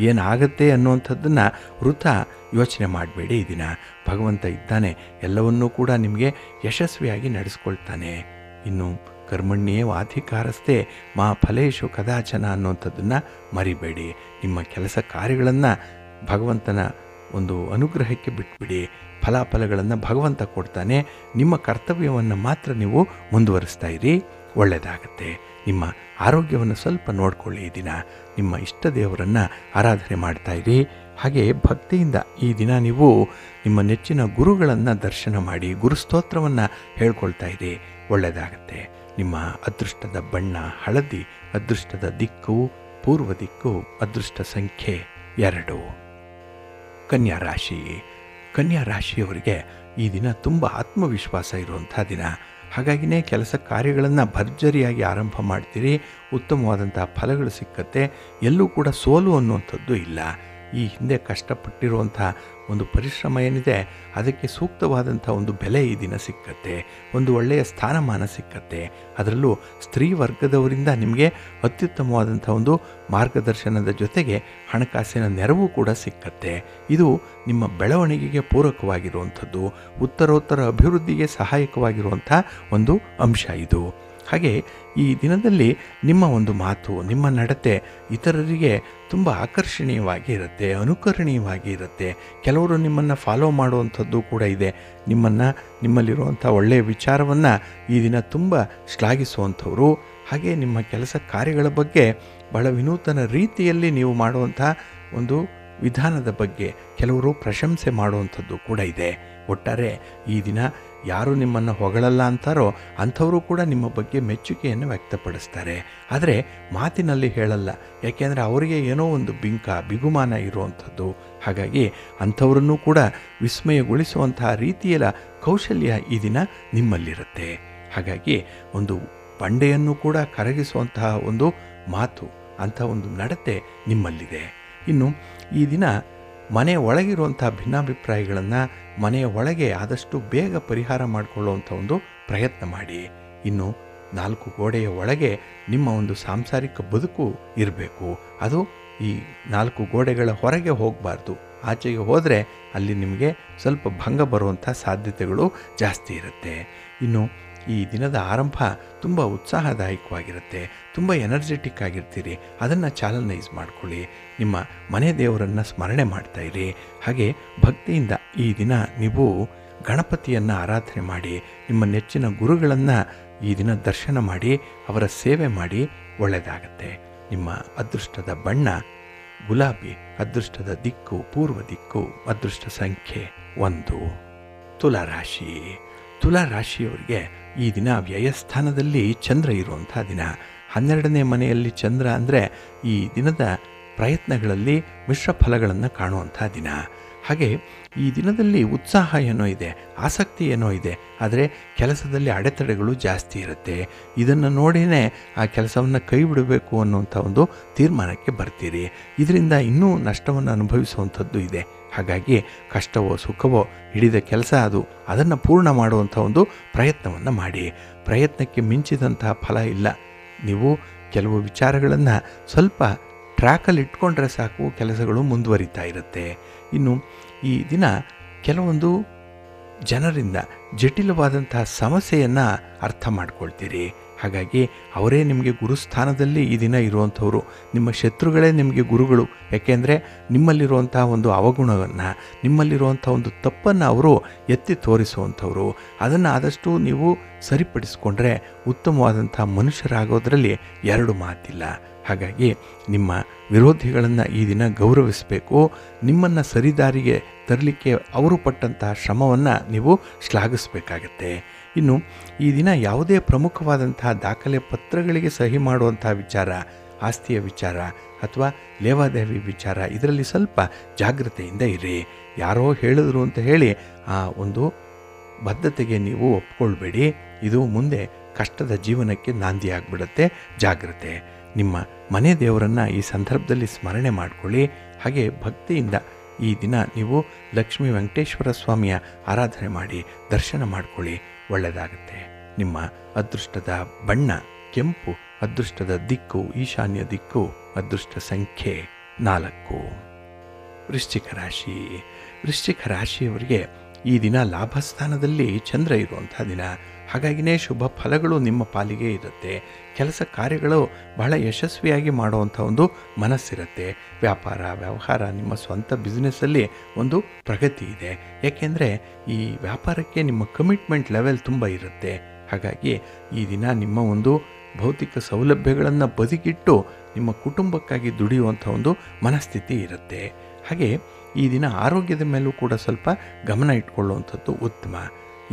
ಏನಾಗುತ್ತೆ ಅನ್ನುವಂಥದ್ದನ್ನು ವೃಥ ಯೋಚನೆ ಮಾಡಬೇಡಿ. ಈ ದಿನ ಭಗವಂತ ಇದ್ದಾನೆ, ಎಲ್ಲವನ್ನೂ ಕೂಡ ನಿಮಗೆ ಯಶಸ್ವಿಯಾಗಿ ನಡೆಸ್ಕೊಳ್ತಾನೆ. ಇನ್ನು ಕರ್ಮಣ್ಯೇ ವಾಧಿಕಾರಸ್ಥೆ ಮಾ ಫಲೇಶು ಕದಾಚನ ಅನ್ನುವಂಥದ್ದನ್ನು ಮರಿಬೇಡಿ. ನಿಮ್ಮ ಕೆಲಸ ಕಾರ್ಯಗಳನ್ನು ಭಗವಂತನ ಒಂದು ಅನುಗ್ರಹಕ್ಕೆ ಬಿಟ್ಬಿಡಿ. ಫಲಾಫಲಗಳನ್ನು ಭಗವಂತ ಕೊಡ್ತಾನೆ. ನಿಮ್ಮ ಕರ್ತವ್ಯವನ್ನು ಮಾತ್ರ ನೀವು ಮುಂದುವರಿಸ್ತಾ ಇರಿ, ಒಳ್ಳೆಯದಾಗತ್ತೆ. ನಿಮ್ಮ ಆರೋಗ್ಯವನ್ನು ಸ್ವಲ್ಪ ನೋಡಿಕೊಳ್ಳಿ. ಈ ದಿನ ನಿಮ್ಮ ಇಷ್ಟ ದೇವರನ್ನು ಆರಾಧನೆ ಮಾಡ್ತಾ ಇರಿ. ಹಾಗೆ ಭಕ್ತಿಯಿಂದ ಈ ದಿನ ನೀವು ನಿಮ್ಮ ನೆಚ್ಚಿನ ಗುರುಗಳನ್ನು ದರ್ಶನ ಮಾಡಿ, ಗುರುಸ್ತೋತ್ರವನ್ನು ಹೇಳ್ಕೊಳ್ತಾ ಇರಿ, ಒಳ್ಳೆಯದಾಗತ್ತೆ. ನಿಮ್ಮ ಅದೃಷ್ಟದ ಬಣ್ಣ ಹಳದಿ, ಅದೃಷ್ಟದ ದಿಕ್ಕು ಪೂರ್ವ ದಿಕ್ಕು, ಅದೃಷ್ಟ ಸಂಖ್ಯೆ 2. ಕನ್ಯಾ ರಾಶಿ. ಕನ್ಯಾ ರಾಶಿಯವರಿಗೆ ಈ ದಿನ ತುಂಬ ಆತ್ಮವಿಶ್ವಾಸ ಇರುವಂಥ ದಿನ. ಹಾಗಾಗಿನೇ ಕೆಲಸ ಕಾರ್ಯಗಳನ್ನು ಭರ್ಜರಿಯಾಗಿ ಆರಂಭ ಮಾಡ್ತೀರಿ. ಉತ್ತಮವಾದಂಥ ಫಲಗಳು ಸಿಕ್ಕತ್ತೆ. ಎಲ್ಲೂ ಕೂಡ ಸೋಲು ಅನ್ನುವಂಥದ್ದು ಇಲ್ಲ. ಈ ಹಿಂದೆ ಕಷ್ಟಪಟ್ಟಿರುವಂಥ ಒಂದು ಪರಿಶ್ರಮ ಏನಿದೆ ಅದಕ್ಕೆ ಸೂಕ್ತವಾದಂಥ ಒಂದು ಬೆಲೆ ಈ ದಿನ ಸಿಕ್ಕತ್ತೆ. ಒಂದು ಒಳ್ಳೆಯ ಸ್ಥಾನಮಾನ ಸಿಕ್ಕತ್ತೆ. ಅದರಲ್ಲೂ ಸ್ತ್ರೀ ವರ್ಗದವರಿಂದ ನಿಮಗೆ ಅತ್ಯುತ್ತಮವಾದಂಥ ಒಂದು ಮಾರ್ಗದರ್ಶನದ ಜೊತೆಗೆ ಹಣಕಾಸಿನ ನೆರವು ಕೂಡ ಸಿಕ್ಕತ್ತೆ. ಇದು ನಿಮ್ಮ ಬೆಳವಣಿಗೆಗೆ ಪೂರಕವಾಗಿರುವಂಥದ್ದು, ಉತ್ತರೋತ್ತರ ಅಭಿವೃದ್ಧಿಗೆ ಸಹಾಯಕವಾಗಿರುವಂಥ ಒಂದು ಅಂಶ ಇದು. ಹಾಗೆ ಈ ದಿನದಲ್ಲಿ ನಿಮ್ಮ ಒಂದು ಮಾತು, ನಿಮ್ಮ ನಡತೆ ಇತರರಿಗೆ ತುಂಬ ಆಕರ್ಷಣೀಯವಾಗಿ ಇರುತ್ತೆ, ಅನುಕರಣೀಯವಾಗಿ ಇರುತ್ತೆ. ಕೆಲವರು ನಿಮ್ಮನ್ನು ಫಾಲೋ ಮಾಡುವಂಥದ್ದು ಕೂಡ ಇದೆ. ನಿಮ್ಮಲ್ಲಿರುವಂಥ ಒಳ್ಳೆಯ ವಿಚಾರವನ್ನು ಈ ದಿನ ತುಂಬ ಶ್ಲಾಘಿಸುವಂಥವ್ರು. ಹಾಗೆ ನಿಮ್ಮ ಕೆಲಸ ಕಾರ್ಯಗಳ ಬಗ್ಗೆ ಬಹಳ ವಿನೂತನ ರೀತಿಯಲ್ಲಿ ನೀವು ಮಾಡುವಂಥ ಒಂದು ವಿಧಾನದ ಬಗ್ಗೆ ಕೆಲವರು ಪ್ರಶಂಸೆ ಮಾಡುವಂಥದ್ದು ಕೂಡ ಇದೆ. ಒಟ್ಟಾರೆ ಈ ದಿನ ಯಾರು ನಿಮ್ಮನ್ನು ಹೊಗಳಲ್ಲ ಅಂತಾರೋ ಅಂಥವರು ಕೂಡ ನಿಮ್ಮ ಬಗ್ಗೆ ಮೆಚ್ಚುಗೆಯನ್ನು ವ್ಯಕ್ತಪಡಿಸ್ತಾರೆ. ಆದರೆ ಮಾತಿನಲ್ಲಿ ಹೇಳಲ್ಲ. ಯಾಕೆಂದರೆ ಅವರಿಗೆ ಏನೋ ಒಂದು ಬಿಗುಮಾನ ಇರುವಂಥದ್ದು. ಹಾಗಾಗಿ ಅಂಥವರನ್ನು ಕೂಡ ವಿಸ್ಮಯಗೊಳಿಸುವಂತಹ ರೀತಿಯ ಕೌಶಲ್ಯ ಈ ದಿನ ನಿಮ್ಮಲ್ಲಿರುತ್ತೆ. ಹಾಗಾಗಿ ಒಂದು ಬಂಡೆಯನ್ನು ಕೂಡ ಕರಗಿಸುವಂತಹ ಒಂದು ಮಾತು, ಅಂಥ ಒಂದು ನಡತೆ ನಿಮ್ಮಲ್ಲಿದೆ. ಇನ್ನು ಈ ದಿನ ಮನೆಯ ಒಳಗಿರುವಂಥ ಭಿನ್ನಾಭಿಪ್ರಾಯಗಳನ್ನು ಮನೆಯ ಒಳಗೆ ಆದಷ್ಟು ಬೇಗ ಪರಿಹಾರ ಮಾಡಿಕೊಳ್ಳುವಂಥ ಒಂದು ಪ್ರಯತ್ನ ಮಾಡಿ. ಇನ್ನು 4 ಗೋಡೆಯ ಒಳಗೆ ನಿಮ್ಮ ಒಂದು ಸಾಂಸಾರಿಕ ಬದುಕು ಇರಬೇಕು. ಅದು ಈ 4 ಗೋಡೆಗಳ ಹೊರಗೆ ಹೋಗಬಾರ್ದು. ಆಚೆಗೆ ಹೋದರೆ ಅಲ್ಲಿ ನಿಮಗೆ ಸ್ವಲ್ಪ ಭಂಗ ಬರುವಂಥ ಸಾಧ್ಯತೆಗಳು ಜಾಸ್ತಿ ಇರುತ್ತೆ. ಇನ್ನು ಈ ದಿನದ ಆರಂಭ ತುಂಬ ಉತ್ಸಾಹದಾಯಕವಾಗಿರುತ್ತೆ. ತುಂಬ ಎನರ್ಜೆಟಿಕ್ ಆಗಿರ್ತೀರಿ. ಅದನ್ನು ಚಾಲನೈಸ್ ಮಾಡ್ಕೊಳ್ಳಿ. ನಿಮ್ಮ ಮನೆ ದೇವರನ್ನು ಸ್ಮರಣೆ ಮಾಡ್ತಾಯಿರಿ. ಹಾಗೆ ಭಕ್ತಿಯಿಂದ ಈ ದಿನ ನೀವು ಗಣಪತಿಯನ್ನು ಆರಾಧನೆ ಮಾಡಿ, ನಿಮ್ಮ ನೆಚ್ಚಿನ ಗುರುಗಳನ್ನು ಈ ದಿನ ದರ್ಶನ ಮಾಡಿ, ಅವರ ಸೇವೆ ಮಾಡಿ. ಒಳ್ಳೆಯದಾಗತ್ತೆ. ನಿಮ್ಮ ಅದೃಷ್ಟದ ಬಣ್ಣ ಗುಲಾಬಿ, ಅದೃಷ್ಟದ ದಿಕ್ಕು ಪೂರ್ವ ದಿಕ್ಕು, ಅದೃಷ್ಟ ಸಂಖ್ಯೆ 1. ತುಲಾರಾಶಿ. ತುಲಾರಾಶಿಯವರಿಗೆ ಈ ದಿನ ವ್ಯಯಸ್ಥಾನದಲ್ಲಿ ಚಂದ್ರ ಇರುವಂಥ ದಿನ. 12ನೇ ಮನೆಯಲ್ಲಿ ಚಂದ್ರ ಅಂದರೆ ಈ ದಿನದ ಪ್ರಯತ್ನಗಳಲ್ಲಿ ಮಿಶ್ರ ಫಲಗಳನ್ನು ಕಾಣುವಂಥ ದಿನ. ಹಾಗೆ ಈ ದಿನದಲ್ಲಿ ಉತ್ಸಾಹ ಏನೋ ಇದೆ, ಆಸಕ್ತಿ ಏನೋ ಇದೆ. ಆದರೆ ಕೆಲಸದಲ್ಲಿ ಅಡೆತಡೆಗಳು ಜಾಸ್ತಿ ಇರುತ್ತೆ. ಇದನ್ನು ನೋಡಿಯೇ ಆ ಕೆಲಸವನ್ನು ಕೈ ಬಿಡಬೇಕು ಅನ್ನುವಂಥ ಒಂದು ತೀರ್ಮಾನಕ್ಕೆ ಬರ್ತೀರಿ. ಇದರಿಂದ ಇನ್ನೂ ನಷ್ಟವನ್ನು ಅನುಭವಿಸುವಂಥದ್ದು ಇದೆ. ಹಾಗಾಗಿ ಕಷ್ಟವೋ ಸುಖವೋ ಹಿಡಿದ ಕೆಲಸ ಅದನ್ನು ಪೂರ್ಣ ಮಾಡುವಂಥ ಒಂದು ಪ್ರಯತ್ನವನ್ನು ಮಾಡಿ. ಪ್ರಯತ್ನಕ್ಕೆ ಮಿಂಚಿದಂತಹ ಫಲ ಇಲ್ಲ. ನೀವು ಕೆಲವು ವಿಚಾರಗಳನ್ನು ಸ್ವಲ್ಪ ಟ್ರ್ಯಾಕಲ್ಲಿ ಇಟ್ಕೊಂಡ್ರೆ ಸಾಕು, ಕೆಲಸಗಳು ಮುಂದುವರಿತಾ ಇರುತ್ತೆ. ಇನ್ನು ಈ ದಿನ ಕೆಲವೊಂದು ಜನರಿಂದ ಜಟಿಲವಾದಂತಹ ಸಮಸ್ಯೆಯನ್ನು ಅರ್ಥ ಮಾಡ್ಕೊಳ್ತೀರಿ. ಹಾಗಾಗಿ ಅವರೇ ನಿಮಗೆ ಗುರುಸ್ಥಾನದಲ್ಲಿ ಈ ದಿನ ಇರುವಂಥವ್ರು. ನಿಮ್ಮ ಶತ್ರುಗಳೇ ನಿಮಗೆ ಗುರುಗಳು. ಯಾಕೆಂದರೆ ನಿಮ್ಮಲ್ಲಿರುವಂಥ ಒಂದು ಅವಗುಣವನ್ನು, ನಿಮ್ಮಲ್ಲಿರುವಂಥ ಒಂದು ತಪ್ಪನ್ನು ಅವರು ಎತ್ತಿ ತೋರಿಸುವಂಥವ್ರು. ಅದನ್ನು ಆದಷ್ಟು ನೀವು ಸರಿಪಡಿಸ್ಕೊಂಡ್ರೆ ಉತ್ತಮವಾದಂಥ ಮನುಷ್ಯರಾಗೋದ್ರಲ್ಲಿ 2 ಮಾತಿಲ್ಲ. ಹಾಗಾಗಿ ನಿಮ್ಮ ವಿರೋಧಿಗಳನ್ನು ಈ ದಿನ ಗೌರವಿಸಬೇಕು. ನಿಮ್ಮನ್ನು ಸರಿದಾರಿಗೆ ತರಲಿಕ್ಕೆ ಅವರು ಪಟ್ಟಂತಹ ಶ್ರಮವನ್ನು ನೀವು ಶ್ಲಾಘಿಸಬೇಕಾಗತ್ತೆ. ಇನ್ನು ಈ ದಿನ ಯಾವುದೇ ಪ್ರಮುಖವಾದಂತಹ ದಾಖಲೆ ಪತ್ರಗಳಿಗೆ ಸಹಿ ಮಾಡುವಂಥ ವಿಚಾರ, ಆಸ್ತಿಯ ವಿಚಾರ ಅಥವಾ ಲೇವಾದೇವಿ ವಿಚಾರ, ಇದರಲ್ಲಿ ಸ್ವಲ್ಪ ಜಾಗ್ರತೆಯಿಂದ ಇರಿ. ಯಾರೋ ಹೇಳಿದ್ರು ಅಂತ ಹೇಳಿ ಆ ಒಂದು ಬದ್ಧತೆಗೆ ನೀವು ಒಪ್ಕೊಳ್ಬೇಡಿ. ಇದು ಮುಂದೆ ಕಷ್ಟದ ಜೀವನಕ್ಕೆ ನಾಂದಿಯಾಗ್ಬಿಡುತ್ತೆ. ಜಾಗ್ರತೆ. ನಿಮ್ಮ ಮನೆ ದೇವರನ್ನು ಈ ಸಂದರ್ಭದಲ್ಲಿ ಸ್ಮರಣೆ ಮಾಡಿಕೊಳ್ಳಿ. ಹಾಗೆ ಭಕ್ತಿಯಿಂದ ಈ ದಿನ ನೀವು ಲಕ್ಷ್ಮೀ ವೆಂಕಟೇಶ್ವರ ಸ್ವಾಮಿಯ ಆರಾಧನೆ ಮಾಡಿ ದರ್ಶನ ಮಾಡಿಕೊಳ್ಳಿ. ಒಳ್ಳೆಯದಾಗುತ್ತೆ. ನಿಮ್ಮ ಅದೃಷ್ಟದ ಬಣ್ಣ ಕೆಂಪು, ಅದೃಷ್ಟದ ದಿಕ್ಕು ಈಶಾನ್ಯ ದಿಕ್ಕು, ಅದೃಷ್ಟ ಸಂಖ್ಯೆ 4. ವೃಶ್ಚಿಕ ರಾಶಿ. ವೃಶ್ಚಿಕ ರಾಶಿಯವರಿಗೆ ಈ ದಿನ ಲಾಭಸ್ಥಾನದಲ್ಲಿ ಚಂದ್ರ ಇರುವಂಥ ದಿನ. ಹಾಗಾಗಿನೇ ಶುಭ ಫಲಗಳು ನಿಮ್ಮ ಪಾಲಿಗೆ ಇರುತ್ತೆ. ಕೆಲಸ ಕಾರ್ಯಗಳು ಬಹಳ ಯಶಸ್ವಿಯಾಗಿ ಮಾಡುವಂಥ ಒಂದು ಮನಸ್ಸಿರುತ್ತೆ. ವ್ಯಾಪಾರ ವ್ಯವಹಾರ, ನಿಮ್ಮ ಸ್ವಂತ ಬಿಸ್ನೆಸ್ಸಲ್ಲಿ ಒಂದು ಪ್ರಗತಿ ಇದೆ. ಏಕೆಂದರೆ ಈ ವ್ಯಾಪಾರಕ್ಕೆ ನಿಮ್ಮ ಕಮಿಟ್ಮೆಂಟ್ ಲೆವೆಲ್ ತುಂಬ ಇರುತ್ತೆ. ಹಾಗಾಗಿ ಈ ದಿನ ನಿಮ್ಮ ಒಂದು ಭೌತಿಕ ಸೌಲಭ್ಯಗಳನ್ನು ಬದಿಗಿಟ್ಟು ನಿಮ್ಮ ಕುಟುಂಬಕ್ಕಾಗಿ ದುಡಿಯುವಂಥ ಒಂದು ಮನಸ್ಥಿತಿ ಇರುತ್ತೆ. ಹಾಗೆ ಈ ದಿನ ಆರೋಗ್ಯದ ಮೇಲೂ ಕೂಡ ಸ್ವಲ್ಪ ಗಮನ ಇಟ್ಕೊಳ್ಳುವಂಥದ್ದು ಉತ್ತಮ.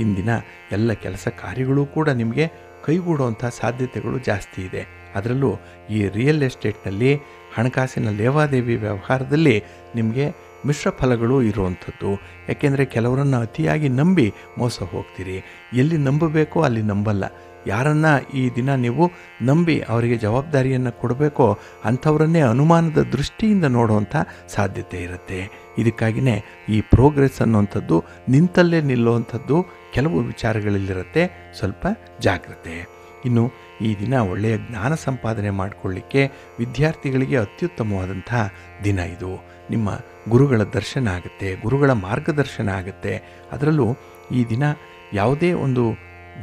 ಇಂದಿನ ಎಲ್ಲ ಕೆಲಸ ಕಾರ್ಯಗಳು ಕೂಡ ನಿಮಗೆ ಕೈಗೂಡುವಂಥ ಸಾಧ್ಯತೆಗಳು ಜಾಸ್ತಿ ಇದೆ. ಅದರಲ್ಲೂ ಈ ರಿಯಲ್ ಎಸ್ಟೇಟ್ನಲ್ಲಿ ಹಣಕಾಸಿನ ಲೇವಾದೇವಿ ವ್ಯವಹಾರದಲ್ಲಿ ನಿಮಗೆ ಮಿಶ್ರ ಫಲಗಳು ಇರುವಂಥದ್ದು. ಯಾಕೆಂದರೆ ಕೆಲವರನ್ನು ಅತಿಯಾಗಿ ನಂಬಿ ಮೋಸ ಹೋಗ್ತೀರಿ. ಎಲ್ಲಿ ನಂಬಬೇಕೋ ಅಲ್ಲಿ ನಂಬಲ್ಲ. ಯಾರನ್ನು ಈ ದಿನ ನೀವು ನಂಬಿ ಅವರಿಗೆ ಜವಾಬ್ದಾರಿಯನ್ನು ಕೊಡಬೇಕೋ ಅಂಥವರನ್ನೇ ಅನುಮಾನದ ದೃಷ್ಟಿಯಿಂದ ನೋಡುವಂಥ ಸಾಧ್ಯತೆ ಇರುತ್ತೆ. ಇದಕ್ಕಾಗಿಯೇ ಈ ಪ್ರೋಗ್ರೆಸ್ ಅನ್ನುವಂಥದ್ದು ನಿಂತಲ್ಲೇ ನಿಲ್ಲುವಂಥದ್ದು ಕೆಲವು ವಿಚಾರಗಳಲ್ಲಿರುತ್ತೆ. ಸ್ವಲ್ಪ ಜಾಗ್ರತೆ. ಇನ್ನು ಈ ದಿನ ಒಳ್ಳೆಯ ಜ್ಞಾನ ಸಂಪಾದನೆ ಮಾಡಿಕೊಳ್ಳಿಕ್ಕೆ ವಿದ್ಯಾರ್ಥಿಗಳಿಗೆ ಅತ್ಯುತ್ತಮವಾದಂತಹ ದಿನ ಇದು. ನಿಮ್ಮ ಗುರುಗಳ ದರ್ಶನ ಆಗುತ್ತೆ, ಗುರುಗಳ ಮಾರ್ಗದರ್ಶನ ಆಗುತ್ತೆ. ಅದರಲ್ಲೂ ಈ ದಿನ ಯಾವುದೇ ಒಂದು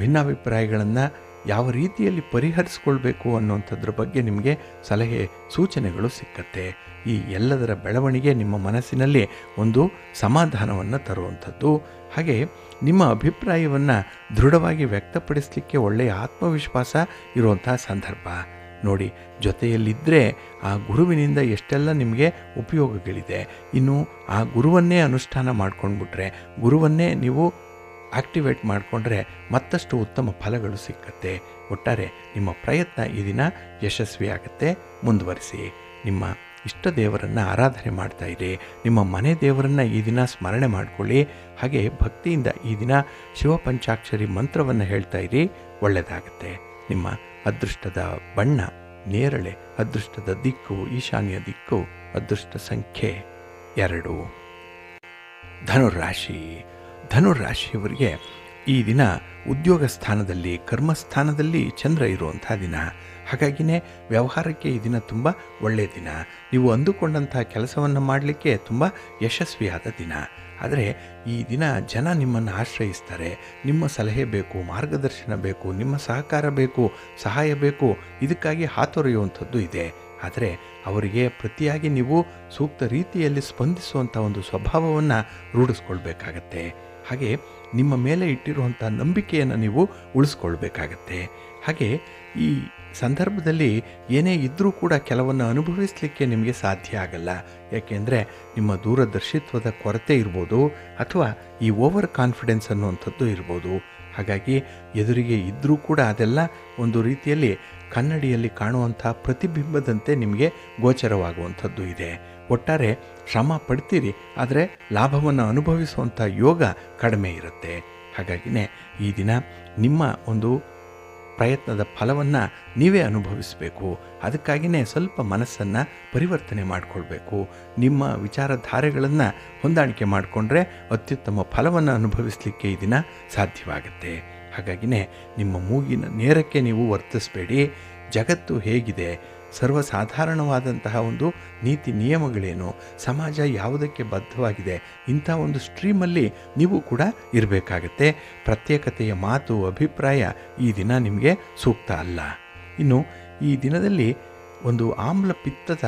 ಭಿನ್ನಾಭಿಪ್ರಾಯಗಳನ್ನು ಯಾವ ರೀತಿಯಲ್ಲಿ ಪರಿಹರಿಸ್ಕೊಳ್ಬೇಕು ಅನ್ನುವಂಥದ್ರ ಬಗ್ಗೆ ನಿಮಗೆ ಸಲಹೆ ಸೂಚನೆಗಳು ಸಿಕ್ಕತ್ತೆ. ಈ ಎಲ್ಲದರ ಬೆಳವಣಿಗೆ ನಿಮ್ಮ ಮನಸ್ಸಿನಲ್ಲಿ ಒಂದು ಸಮಾಧಾನವನ್ನು ತರುವಂಥದ್ದು. ಹಾಗೆ ನಿಮ್ಮ ಅಭಿಪ್ರಾಯವನ್ನು ದೃಢವಾಗಿ ವ್ಯಕ್ತಪಡಿಸಲಿಕ್ಕೆ ಒಳ್ಳೆಯ ಆತ್ಮವಿಶ್ವಾಸ ಇರುವಂಥ ಸಂದರ್ಭ. ನೋಡಿ, ಜೊತೆಯಲ್ಲಿದ್ದರೆ ಆ ಗುರುವಿನಿಂದ ಎಷ್ಟೆಲ್ಲ ನಿಮಗೆ ಉಪಯೋಗಗಳಿದೆ. ಇನ್ನು ಆ ಗುರುವನ್ನೇ ಅನುಷ್ಠಾನ ಮಾಡ್ಕೊಂಡ್ಬಿಟ್ರೆ, ಗುರುವನ್ನೇ ನೀವು ಆಕ್ಟಿವೇಟ್ ಮಾಡಿಕೊಂಡ್ರೆ ಮತ್ತಷ್ಟು ಉತ್ತಮ ಫಲಗಳು ಸಿಕ್ಕತ್ತೆ. ಒಟ್ಟಾರೆ ನಿಮ್ಮ ಪ್ರಯತ್ನ ಈ ದಿನ ಯಶಸ್ವಿಯಾಗುತ್ತೆ. ಮುಂದುವರಿಸಿ. ನಿಮ್ಮ ಇಷ್ಟ ದೇವರನ್ನು ಆರಾಧನೆ ಮಾಡ್ತಾ ಇರಿ. ನಿಮ್ಮ ಮನೆ ದೇವರನ್ನು ಈ ದಿನ ಸ್ಮರಣೆ ಮಾಡಿಕೊಳ್ಳಿ. ಹಾಗೆ ಭಕ್ತಿಯಿಂದ ಈ ದಿನ ಶಿವಪಂಚಾಕ್ಷರಿ ಮಂತ್ರವನ್ನು ಹೇಳ್ತಾ ಇರಿ. ಒಳ್ಳೆಯದಾಗುತ್ತೆ. ನಿಮ್ಮ ಅದೃಷ್ಟದ ಬಣ್ಣ ನೇರಳೆ, ಅದೃಷ್ಟದ ದಿಕ್ಕು ಈಶಾನ್ಯ ದಿಕ್ಕು, ಅದೃಷ್ಟ ಸಂಖ್ಯೆ 2. ಧನುರಾಶಿ. ಧನುರಾಶಿಯವರಿಗೆ ಈ ದಿನ ಉದ್ಯೋಗ ಸ್ಥಾನದಲ್ಲಿ, ಕರ್ಮಸ್ಥಾನದಲ್ಲಿ ಚಂದ್ರ ಇರುವಂಥ ದಿನ. ಹಾಗಾಗಿಯೇ ವ್ಯವಹಾರಕ್ಕೆ ಈ ದಿನ ತುಂಬ ಒಳ್ಳೆಯ ದಿನ. ನೀವು ಅಂದುಕೊಂಡಂಥ ಕೆಲಸವನ್ನು ಮಾಡಲಿಕ್ಕೆ ತುಂಬ ಯಶಸ್ವಿಯಾದ ದಿನ. ಆದರೆ ಈ ದಿನ ಜನ ನಿಮ್ಮನ್ನು ಆಶ್ರಯಿಸ್ತಾರೆ. ನಿಮ್ಮ ಸಲಹೆ ಬೇಕು, ಮಾರ್ಗದರ್ಶನ ಬೇಕು, ನಿಮ್ಮ ಸಹಕಾರ ಬೇಕು, ಸಹಾಯ ಬೇಕು. ಇದಕ್ಕಾಗಿ ಹಾತೊರೆಯುವಂಥದ್ದು ಇದೆ. ಆದರೆ ಅವರಿಗೆ ಪ್ರತಿಯಾಗಿ ನೀವು ಸೂಕ್ತ ರೀತಿಯಲ್ಲಿ ಸ್ಪಂದಿಸುವಂಥ ಒಂದು ಸ್ವಭಾವವನ್ನು ರೂಢಿಸ್ಕೊಳ್ಬೇಕಾಗತ್ತೆ. ಹಾಗೆ ನಿಮ್ಮ ಮೇಲೆ ಇಟ್ಟಿರುವಂಥ ನಂಬಿಕೆಯನ್ನು ನೀವು ಉಳಿಸ್ಕೊಳ್ಬೇಕಾಗತ್ತೆ. ಹಾಗೆ ಈ ಸಂದರ್ಭದಲ್ಲಿ ಏನೇ ಇದ್ದರೂ ಕೂಡ ಕೆಲವನ್ನು ಅನುಭವಿಸಲಿಕ್ಕೆ ನಿಮಗೆ ಸಾಧ್ಯ ಆಗಲ್ಲ. ಯಾಕೆಂದರೆ ನಿಮ್ಮ ದೂರದರ್ಶಿತ್ವದ ಕೊರತೆ ಇರ್ಬೋದು, ಅಥವಾ ಈ ಓವರ್ ಕಾನ್ಫಿಡೆನ್ಸ್ ಅನ್ನುವಂಥದ್ದು ಇರ್ಬೋದು. ಹಾಗಾಗಿ ಎದುರಿಗೆ ಇದ್ದರೂ ಕೂಡ ಅದೆಲ್ಲ ಒಂದು ರೀತಿಯಲ್ಲಿ ಕನ್ನಡಿಯಲ್ಲಿ ಕಾಣುವಂಥ ಪ್ರತಿಬಿಂಬದಂತೆ ನಿಮಗೆ ಗೋಚರವಾಗುವಂಥದ್ದು ಇದೆ. ಒಟ್ಟಾರೆ ಶ್ರಮ ಪಡ್ತೀರಿ, ಆದರೆ ಲಾಭವನ್ನು ಅನುಭವಿಸುವಂಥ ಯೋಗ ಕಡಿಮೆ ಇರುತ್ತೆ. ಹಾಗಾಗಿಯೇ ಈ ದಿನ ನಿಮ್ಮ ಒಂದು ಪ್ರಯತ್ನದ ಫಲವನ್ನು ನೀವೇ ಅನುಭವಿಸಬೇಕು. ಅದಕ್ಕಾಗಿಯೇ ಸ್ವಲ್ಪ ಮನಸ್ಸನ್ನು ಪರಿವರ್ತನೆ ಮಾಡಿಕೊಳ್ಬೇಕು. ನಿಮ್ಮ ವಿಚಾರಧಾರೆಗಳನ್ನು ಹೊಂದಾಣಿಕೆ ಮಾಡಿಕೊಂಡ್ರೆ ಅತ್ಯುತ್ತಮ ಫಲವನ್ನು ಅನುಭವಿಸಲಿಕ್ಕೆ ಈ ದಿನ ಸಾಧ್ಯವಾಗುತ್ತೆ. ಹಾಗಾಗಿಯೇ ನಿಮ್ಮ ಮೂಗಿನ ನೇರಕ್ಕೆ ನೀವು ವರ್ತಿಸಬೇಡಿ. ಜಗತ್ತು ಹೇಗಿದೆ, ಸರ್ವಸಾಧಾರಣವಾದಂತಹ ಒಂದು ನೀತಿ ನಿಯಮಗಳೇನು, ಸಮಾಜ ಯಾವುದಕ್ಕೆ ಬದ್ಧವಾಗಿದೆ, ಇಂಥ ಒಂದು ಸ್ಟ್ರೀಮಲ್ಲಿ ನೀವು ಕೂಡ ಇರಬೇಕಾಗತ್ತೆ. ಪ್ರತ್ಯೇಕತೆಯ ಮಾತು, ಅಭಿಪ್ರಾಯ ಈ ದಿನ ನಿಮಗೆ ಸೂಕ್ತ ಅಲ್ಲ. ಇನ್ನು ಈ ದಿನದಲ್ಲಿ ಒಂದು ಆಮ್ಲ ಪಿತ್ತದ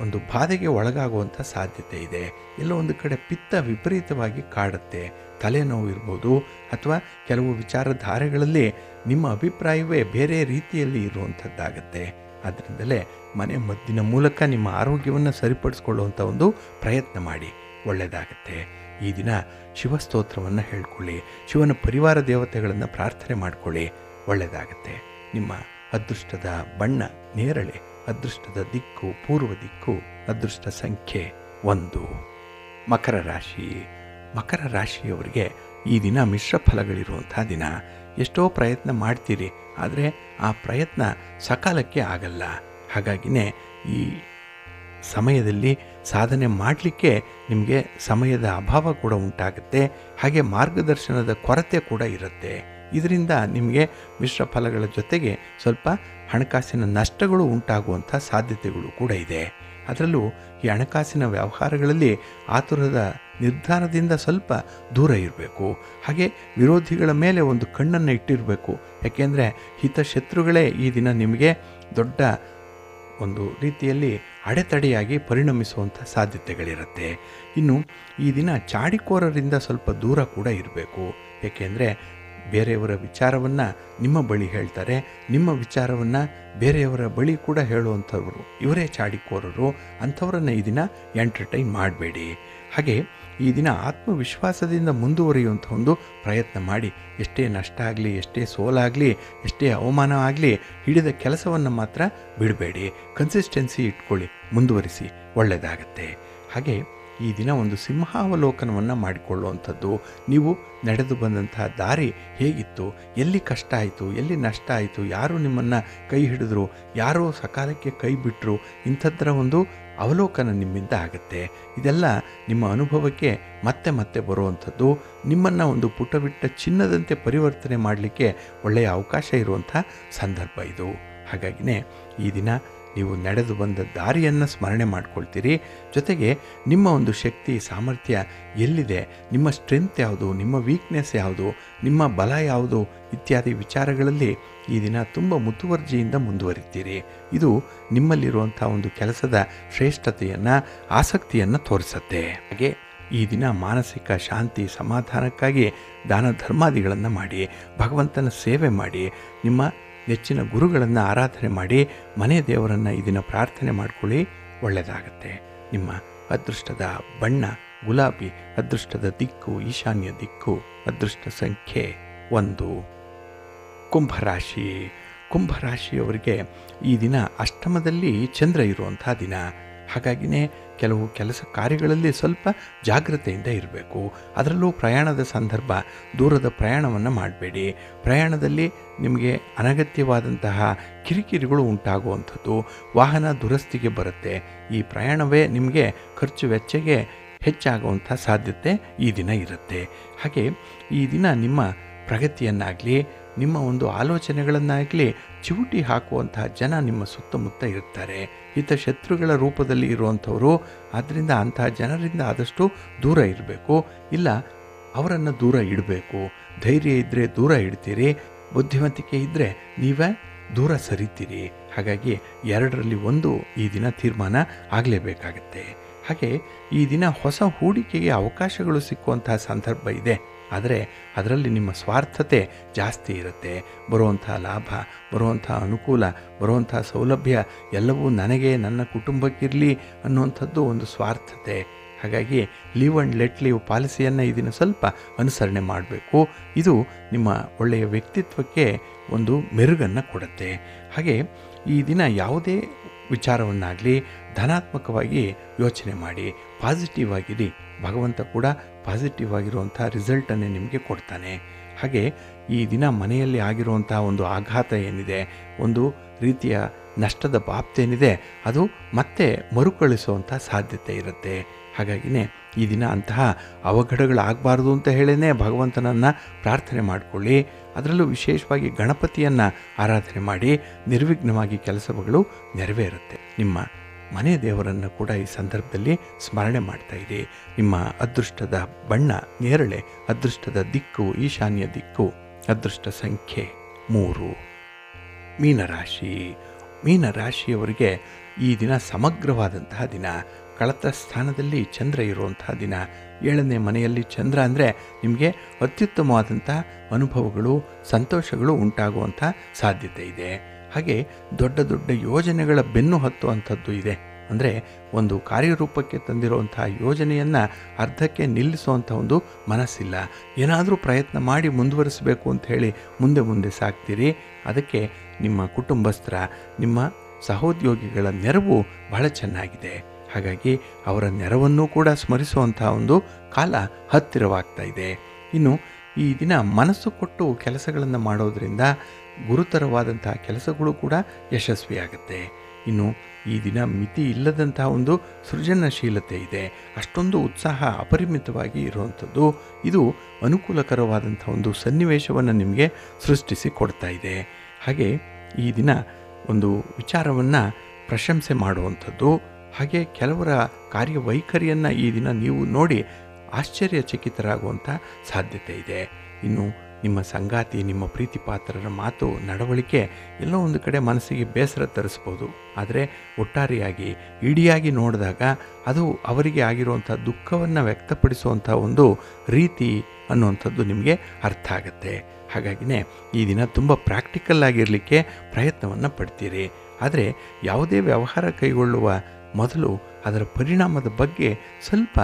ಒಂದು ಬಾಧೆಗೆ ಒಳಗಾಗುವಂಥ ಸಾಧ್ಯತೆ ಇದೆ. ಎಲ್ಲೋ ಒಂದು ಕಡೆ ಪಿತ್ತ ವಿಪರೀತವಾಗಿ ಕಾಡುತ್ತೆ. ತಲೆನೋವು ಇರ್ಬೋದು, ಅಥವಾ ಕೆಲವು ವಿಚಾರಧಾರೆಗಳಲ್ಲಿ ನಿಮ್ಮ ಅಭಿಪ್ರಾಯವೇ ಬೇರೆ ರೀತಿಯಲ್ಲಿ ಇರುವಂಥದ್ದಾಗತ್ತೆ. ಆದ್ದರಿಂದಲೇ ಮನೆ ಮದ್ದಿನ ಮೂಲಕ ನಿಮ್ಮ ಆರೋಗ್ಯವನ್ನು ಸರಿಪಡಿಸ್ಕೊಳ್ಳುವಂಥ ಒಂದು ಪ್ರಯತ್ನ ಮಾಡಿ. ಒಳ್ಳೆಯದಾಗತ್ತೆ. ಈ ದಿನ ಶಿವಸ್ತೋತ್ರವನ್ನು ಹೇಳ್ಕೊಳ್ಳಿ. ಶಿವನ ಪರಿವಾರ ದೇವತೆಗಳನ್ನು ಪ್ರಾರ್ಥನೆ ಮಾಡಿಕೊಳ್ಳಿ. ಒಳ್ಳೆಯದಾಗತ್ತೆ. ನಿಮ್ಮ ಅದೃಷ್ಟದ ಬಣ್ಣ ನೇರಳೆ, ಅದೃಷ್ಟದ ದಿಕ್ಕು ಪೂರ್ವ ದಿಕ್ಕು, ಅದೃಷ್ಟ ಸಂಖ್ಯೆ 1. ಮಕರ ರಾಶಿ. ಮಕರ ರಾಶಿಯವರಿಗೆ ಈ ದಿನ ಮಿಶ್ರ ಫಲಗಳಿರುವಂಥ ದಿನ. ಎಷ್ಟೋ ಪ್ರಯತ್ನ ಮಾಡ್ತೀರಿ, ಆದರೆ ಆ ಪ್ರಯತ್ನ ಸಕಾಲಕ್ಕೆ ಆಗಲ್ಲ. ಹಾಗಾಗಿಯೇ ಈ ಸಮಯದಲ್ಲಿ ಸಾಧನೆ ಮಾಡಲಿಕ್ಕೆ ನಿಮಗೆ ಸಮಯದ ಅಭಾವ ಕೂಡ ಉಂಟಾಗುತ್ತೆ. ಹಾಗೆ ಮಾರ್ಗದರ್ಶನದ ಕೊರತೆ ಕೂಡ ಇರುತ್ತೆ. ಇದರಿಂದ ನಿಮಗೆ ಮಿಶ್ರ ಫಲಗಳ ಜೊತೆಗೆ ಸ್ವಲ್ಪ ಹಣಕಾಸಿನ ನಷ್ಟಗಳು ಉಂಟಾಗುವಂಥ ಸಾಧ್ಯತೆಗಳು ಕೂಡ ಇದೆ. ಅದರಲ್ಲೂ ಈ ಹಣಕಾಸಿನ ವ್ಯವಹಾರಗಳಲ್ಲಿ ಆತುರದ ನಿರ್ಧಾರದಿಂದ ಸ್ವಲ್ಪ ದೂರ ಇರಬೇಕು. ಹಾಗೆ ವಿರೋಧಿಗಳ ಮೇಲೆ ಒಂದು ಕಣ್ಣನ್ನು ಇಟ್ಟಿರಬೇಕು. ಯಾಕೆಂದರೆ ಹಿತಶತ್ರುಗಳೇ ಈ ದಿನ ನಿಮಗೆ ದೊಡ್ಡ ಒಂದು ರೀತಿಯಲ್ಲಿ ಅಡೆತಡೆಯಾಗಿ ಪರಿಣಮಿಸುವಂಥ ಸಾಧ್ಯತೆಗಳಿರುತ್ತೆ. ಇನ್ನು ಈ ದಿನ ಚಾಡಿಕೋರರಿಂದ ಸ್ವಲ್ಪ ದೂರ ಕೂಡ ಇರಬೇಕು. ಏಕೆಂದರೆ ಬೇರೆಯವರ ವಿಚಾರವನ್ನು ನಿಮ್ಮ ಬಳಿ ಹೇಳ್ತಾರೆ, ನಿಮ್ಮ ವಿಚಾರವನ್ನು ಬೇರೆಯವರ ಬಳಿ ಕೂಡ ಹೇಳುವಂಥವ್ರು ಇವರೇ ಚಾಡಿಕೋರರು. ಅಂಥವರನ್ನು ಈ ದಿನ ಎಂಟರ್ಟೈನ್ ಮಾಡಬೇಡಿ. ಹಾಗೆ ಈ ದಿನ ಆತ್ಮವಿಶ್ವಾಸದಿಂದ ಮುಂದುವರಿಯುವಂಥ ಒಂದು ಪ್ರಯತ್ನ ಮಾಡಿ. ಎಷ್ಟೇ ನಷ್ಟ ಆಗಲಿ, ಎಷ್ಟೇ ಸೋಲಾಗಲಿ, ಎಷ್ಟೇ ಅವಮಾನ ಆಗಲಿ, ಹಿಡಿದ ಕೆಲಸವನ್ನು ಮಾತ್ರ ಬಿಡಬೇಡಿ. ಕನ್ಸಿಸ್ಟೆನ್ಸಿ ಇಟ್ಕೊಳ್ಳಿ, ಮುಂದುವರಿಸಿ. ಒಳ್ಳೆಯದಾಗತ್ತೆ. ಹಾಗೆ ಈ ದಿನ ಒಂದು ಸಿಂಹಾವಲೋಕನವನ್ನು ಮಾಡಿಕೊಳ್ಳುವಂಥದ್ದು. ನೀವು ನಡೆದು ಬಂದಂತಹ ದಾರಿ ಹೇಗಿತ್ತು, ಎಲ್ಲಿ ಕಷ್ಟ ಆಯಿತು, ಎಲ್ಲಿ ನಷ್ಟ ಆಯಿತು, ಯಾರು ನಿಮ್ಮನ್ನು ಕೈ ಹಿಡಿದ್ರು, ಯಾರೋ ಸಕಾಲಕ್ಕೆ ಕೈ ಬಿಟ್ಟರು, ಇಂಥದ್ದರ ಒಂದು ಅವಲೋಕನ ನಿಮ್ಮಿಂದ ಆಗುತ್ತೆ. ಇದೆಲ್ಲ ನಿಮ್ಮ ಅನುಭವಕ್ಕೆ ಮತ್ತೆ ಮತ್ತೆ ಬರುವಂಥದ್ದು. ನಿಮ್ಮನ್ನು ಒಂದು ಪುಟಬಿಟ್ಟ ಚಿನ್ನದಂತೆ ಪರಿವರ್ತನೆ ಮಾಡಲಿಕ್ಕೆ ಒಳ್ಳೆಯ ಅವಕಾಶ ಇರುವಂಥ ಸಂದರ್ಭ ಇದು. ಹಾಗಾಗಿನೇ ಈ ದಿನ ನೀವು ನಡೆದು ಬಂದ ದಾರಿಯನ್ನು ಸ್ಮರಣೆ ಮಾಡ್ಕೊಳ್ತೀರಿ. ಜೊತೆಗೆ ನಿಮ್ಮ ಒಂದು ಶಕ್ತಿ ಸಾಮರ್ಥ್ಯ ಎಲ್ಲಿದೆ, ನಿಮ್ಮ ಸ್ಟ್ರೆಂತ್ ಯಾವುದು, ನಿಮ್ಮ ವೀಕ್ನೆಸ್ ಯಾವುದು, ನಿಮ್ಮ ಬಲ ಯಾವುದು ಇತ್ಯಾದಿ ವಿಚಾರಗಳಲ್ಲಿ ಈ ದಿನ ತುಂಬ ಮುತುವರ್ಜಿಯಿಂದ ಮುಂದುವರಿತೀರಿ. ಇದು ನಿಮ್ಮಲ್ಲಿರುವಂಥ ಒಂದು ಕೆಲಸದ ಶ್ರೇಷ್ಠತೆಯನ್ನು, ಆಸಕ್ತಿಯನ್ನು ತೋರಿಸುತ್ತೆ. ಹಾಗೆ ಈ ದಿನ ಮಾನಸಿಕ ಶಾಂತಿ ಸಮಾಧಾನಕ್ಕಾಗಿ ದಾನ ಧರ್ಮಾದಿಗಳನ್ನು ಮಾಡಿ, ಭಗವಂತನ ಸೇವೆ ಮಾಡಿ, ನಿಮ್ಮ ನೆಚ್ಚಿನ ಗುರುಗಳನ್ನು ಆರಾಧನೆ ಮಾಡಿ, ಮನೆ ದೇವರನ್ನು ಈ ದಿನ ಪ್ರಾರ್ಥನೆ ಮಾಡಿಕೊಳ್ಳಿ, ಒಳ್ಳೆಯದಾಗತ್ತೆ. ನಿಮ್ಮ ಅದೃಷ್ಟದ ಬಣ್ಣ ಗುಲಾಬಿ, ಅದೃಷ್ಟದ ದಿಕ್ಕು ಈಶಾನ್ಯ ದಿಕ್ಕು, ಅದೃಷ್ಟ ಸಂಖ್ಯೆ 1. ಕುಂಭರಾಶಿ. ಕುಂಭರಾಶಿಯವರಿಗೆ ಈ ದಿನ ಅಷ್ಟಮದಲ್ಲಿ ಚಂದ್ರ ಇರುವಂಥ ದಿನ. ಹಾಗಾಗಿನೇ ಕೆಲವು ಕೆಲಸ ಕಾರ್ಯಗಳಲ್ಲಿ ಸ್ವಲ್ಪ ಜಾಗ್ರತೆಯಿಂದ ಇರಬೇಕು. ಅದರಲ್ಲೂ ಪ್ರಯಾಣದ ಸಂದರ್ಭ, ದೂರದ ಪ್ರಯಾಣವನ್ನು ಮಾಡಬೇಡಿ. ಪ್ರಯಾಣದಲ್ಲಿ ನಿಮಗೆ ಅನಗತ್ಯವಾದಂತಹ ಕಿರಿಕಿರಿಗಳು ಉಂಟಾಗುವಂಥದ್ದು, ವಾಹನ ದುರಸ್ತಿಗೆ ಬರುತ್ತೆ. ಈ ಪ್ರಯಾಣವೇ ನಿಮಗೆ ಖರ್ಚು ವೆಚ್ಚಗೆ ಹೆಚ್ಚಾಗುವಂಥ ಸಾಧ್ಯತೆ ಈ ದಿನ ಇರುತ್ತೆ. ಹಾಗೆ ಈ ದಿನ ನಿಮ್ಮ ಪ್ರಗತಿಯನ್ನಾಗಲಿ, ನಿಮ್ಮ ಒಂದು ಆಲೋಚನೆಗಳನ್ನಾಗಲಿ ಚಿವುಟಿ ಹಾಕುವಂತಹ ಜನ ನಿಮ್ಮ ಸುತ್ತಮುತ್ತ ಇರ್ತಾರೆ. ಹಿತಶತ್ರುಗಳ ರೂಪದಲ್ಲಿ ಇರುವಂಥವರು. ಆದ್ದರಿಂದ ಅಂತಹ ಜನರಿಂದ ಆದಷ್ಟು ದೂರ ಇರಬೇಕು, ಇಲ್ಲ ಅವರನ್ನು ದೂರ ಇಡಬೇಕು. ಧೈರ್ಯ ಇದ್ದರೆ ದೂರ ಇಡ್ತೀರಿ, ಬುದ್ಧಿವಂತಿಕೆ ಇದ್ದರೆ ನೀವೇ ದೂರ ಸರಿತೀರಿ. ಹಾಗಾಗಿ 2ರಲ್ಲಿ 1 ಈ ದಿನ ತೀರ್ಮಾನ ಆಗಲೇಬೇಕಾಗತ್ತೆ. ಹಾಗೆ ಈ ದಿನ ಹೊಸ ಹೂಡಿಕೆಗೆ ಅವಕಾಶಗಳು ಸಿಕ್ಕುವಂತಹ ಸಂದರ್ಭ ಇದೆ. ಆದರೆ ಅದರಲ್ಲಿ ನಿಮ್ಮ ಸ್ವಾರ್ಥತೆ ಜಾಸ್ತಿ ಇರುತ್ತೆ. ಬರುವಂಥ ಲಾಭ, ಬರುವಂಥ ಅನುಕೂಲ, ಬರುವಂಥ ಸೌಲಭ್ಯ ಎಲ್ಲವೂ ನನಗೆ, ನನ್ನ ಕುಟುಂಬಕ್ಕಿರಲಿ ಅನ್ನುವಂಥದ್ದು ಒಂದು ಸ್ವಾರ್ಥತೆ. ಹಾಗಾಗಿ ಲೀವ್ ಆ್ಯಂಡ್ ಲೆಟ್ ಲೀವ್ ಪಾಲಿಸಿಯನ್ನು ಈ ದಿನ ಸ್ವಲ್ಪ ಅನುಸರಣೆ ಮಾಡಬೇಕು. ಇದು ನಿಮ್ಮ ಒಳ್ಳೆಯ ವ್ಯಕ್ತಿತ್ವಕ್ಕೆ ಒಂದು ಮೆರುಗನ್ನು ಕೊಡುತ್ತೆ. ಹಾಗೆ ಈ ದಿನ ಯಾವುದೇ ವಿಚಾರವನ್ನಾಗಲಿ ಧನಾತ್ಮಕವಾಗಿ ಯೋಚನೆ ಮಾಡಿ, ಪಾಸಿಟಿವ್ ಆಗಿರಿ. ಭಗವಂತ ಕೂಡ ಪಾಸಿಟಿವ್ ಆಗಿರುವಂಥ ರಿಸಲ್ಟನ್ನೇ ನಿಮಗೆ ಕೊಡ್ತಾನೆ. ಹಾಗೆ ಈ ದಿನ ಮನೆಯಲ್ಲಿ ಆಗಿರುವಂಥ ಒಂದು ಆಘಾತ ಏನಿದೆ, ಒಂದು ರೀತಿಯ ನಷ್ಟದ ಬಾಪ್ತೇನಿದೆ, ಅದು ಮತ್ತೆ ಮರುಕಳಿಸುವಂಥ ಸಾಧ್ಯತೆ ಇರುತ್ತೆ. ಹಾಗಾಗಿನೇ ಈ ದಿನ ಅಂತಹ ಅವಘಡಗಳಾಗಬಾರ್ದು ಅಂತ ಹೇಳೇ ಭಗವಂತನನ್ನು ಪ್ರಾರ್ಥನೆ ಮಾಡಿಕೊಳ್ಳಿ. ಅದರಲ್ಲೂ ವಿಶೇಷವಾಗಿ ಗಣಪತಿಯನ್ನು ಆರಾಧನೆ ಮಾಡಿ, ನಿರ್ವಿಘ್ನವಾಗಿ ಕೆಲಸಗಳು ನೆರವೇರುತ್ತೆ. ನಿಮ್ಮ ಮನೆ ದೇವರನ್ನು ಕೂಡ ಈ ಸಂದರ್ಭದಲ್ಲಿ ಸ್ಮರಣೆ ಮಾಡ್ತಾ ಇರಿ. ನಿಮ್ಮ ಅದೃಷ್ಟದ ಬಣ್ಣ ನೇರಳೆ, ಅದೃಷ್ಟದ ದಿಕ್ಕು ಈಶಾನ್ಯ ದಿಕ್ಕು, ಅದೃಷ್ಟ ಸಂಖ್ಯೆ 3. ಮೀನರಾಶಿ. ಮೀನರಾಶಿಯವರಿಗೆ ಈ ದಿನ ಸಮಗ್ರವಾದಂತಹ ದಿನ. ಕಳತ ಸ್ಥಾನದಲ್ಲಿ ಚಂದ್ರ ಇರುವಂತಹ ದಿನ. 7ನೇ ಮನೆಯಲ್ಲಿ ಚಂದ್ರ ಅಂದರೆ ನಿಮಗೆ ಅತ್ಯುತ್ತಮವಾದಂಥ ಅನುಭವಗಳು, ಸಂತೋಷಗಳು ಉಂಟಾಗುವಂಥ ಸಾಧ್ಯತೆ ಇದೆ. ಹಾಗೆ ದೊಡ್ಡ ದೊಡ್ಡ ಯೋಜನೆಗಳ ಬೆನ್ನು ಹತ್ತುವಂಥದ್ದು ಇದೆ. ಅಂದರೆ ಒಂದು ಕಾರ್ಯರೂಪಕ್ಕೆ ತಂದಿರುವಂಥ ಯೋಜನೆಯನ್ನು ಅರ್ಧಕ್ಕೆ ನಿಲ್ಲಿಸುವಂಥ ಒಂದು ಮನಸ್ಸಿಲ್ಲ. ಏನಾದರೂ ಪ್ರಯತ್ನ ಮಾಡಿ ಮುಂದುವರಿಸಬೇಕು ಅಂತ ಹೇಳಿ ಮುಂದೆ ಮುಂದೆ ಸಾಗ್ತೀರಿ. ಅದಕ್ಕೆ ನಿಮ್ಮ ಕುಟುಂಬಸ್ಥರ, ನಿಮ್ಮ ಸಹೋದ್ಯೋಗಿಗಳ ನೆರವು ಬಹಳ ಚೆನ್ನಾಗಿದೆ. ಹಾಗಾಗಿ ಅವರ ನೆರವನ್ನು ಕೂಡ ಸ್ಮರಿಸುವಂಥ ಒಂದು ಕಾಲ ಹತ್ತಿರವಾಗ್ತಾ ಇದೆ. ಇನ್ನು ಈ ದಿನ ಮನಸ್ಸು ಕೊಟ್ಟು ಕೆಲಸಗಳನ್ನು ಮಾಡೋದರಿಂದ ಗುರುತರವಾದಂಥ ಕೆಲಸಗಳು ಕೂಡ ಯಶಸ್ವಿಯಾಗುತ್ತೆ. ಇನ್ನು ಈ ದಿನ ಮಿತಿ ಇಲ್ಲದಂತಹ ಒಂದು ಸೃಜನಶೀಲತೆ ಇದೆ. ಅಷ್ಟೊಂದು ಉತ್ಸಾಹ ಅಪರಿಮಿತವಾಗಿ ಇರುವಂಥದ್ದು. ಇದು ಅನುಕೂಲಕರವಾದಂಥ ಒಂದು ಸನ್ನಿವೇಶವನ್ನು ನಿಮಗೆ ಸೃಷ್ಟಿಸಿ ಕೊಡ್ತಾ ಇದೆ. ಹಾಗೆ ಈ ದಿನ ಒಂದು ವಿಚಾರವನ್ನು ಪ್ರಶಂಸೆ ಮಾಡುವಂಥದ್ದು, ಹಾಗೆ ಕೆಲವರ ಕಾರ್ಯವೈಖರಿಯನ್ನು ಈ ದಿನ ನೀವು ನೋಡಿ ಆಶ್ಚರ್ಯಚಕಿತರಾಗುವಂಥ ಸಾಧ್ಯತೆ ಇದೆ. ಇನ್ನು ನಿಮ್ಮ ಸಂಗಾತಿ, ನಿಮ್ಮ ಪ್ರೀತಿ ಪಾತ್ರರ ಮಾತು, ನಡವಳಿಕೆ ಎಲ್ಲೋ ಒಂದು ಕಡೆ ಮನಸ್ಸಿಗೆ ಬೇಸರ ತರಿಸ್ಬೋದು. ಆದರೆ ಒಟ್ಟಾರೆಯಾಗಿ ಇಡಿಯಾಗಿ ನೋಡಿದಾಗ ಅದು ಅವರಿಗೆ ಆಗಿರುವಂಥ ದುಃಖವನ್ನು ವ್ಯಕ್ತಪಡಿಸುವಂಥ ಒಂದು ರೀತಿ ಅನ್ನುವಂಥದ್ದು ನಿಮಗೆ ಅರ್ಥ ಆಗುತ್ತೆ. ಹಾಗಾಗಿನೇ ಈ ದಿನ ತುಂಬ ಪ್ರಾಕ್ಟಿಕಲ್ ಆಗಿರಲಿಕ್ಕೆ ಪ್ರಯತ್ನವನ್ನು ಪಡ್ತೀರಿ. ಆದರೆ ಯಾವುದೇ ವ್ಯವಹಾರ ಕೈಗೊಳ್ಳುವ ಮೊದಲು ಅದರ ಪರಿಣಾಮದ ಬಗ್ಗೆ ಸ್ವಲ್ಪ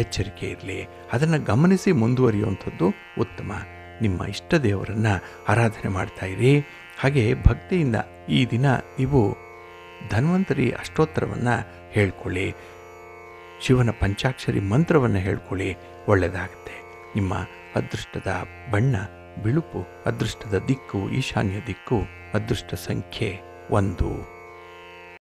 ಎಚ್ಚರಿಕೆ ಇರಲಿ. ಅದನ್ನು ಗಮನಿಸಿ ಮುಂದುವರಿಯುವಂಥದ್ದು ಉತ್ತಮ. ನಿಮ್ಮ ಇಷ್ಟ ದೇವರನ್ನು ಆರಾಧನೆ ಮಾಡ್ತಾ ಇರಿ. ಹಾಗೆ ಭಕ್ತಿಯಿಂದ ಈ ದಿನ ನೀವು ಧನ್ವಂತರಿ ಅಷ್ಟೋತ್ತರವನ್ನು ಹೇಳ್ಕೊಳ್ಳಿ. ಶಿವನ ಪಂಚಾಕ್ಷರಿ ಮಂತ್ರವನ್ನು ಹೇಳ್ಕೊಳ್ಳಿ, ಒಳ್ಳೆಯದಾಗುತ್ತೆ. ನಿಮ್ಮ ಅದೃಷ್ಟದ ಬಣ್ಣ ಬಿಳುಪು, ಅದೃಷ್ಟದ ದಿಕ್ಕು ಈಶಾನ್ಯ ದಿಕ್ಕು, ಅದೃಷ್ಟ ಸಂಖ್ಯೆ 1.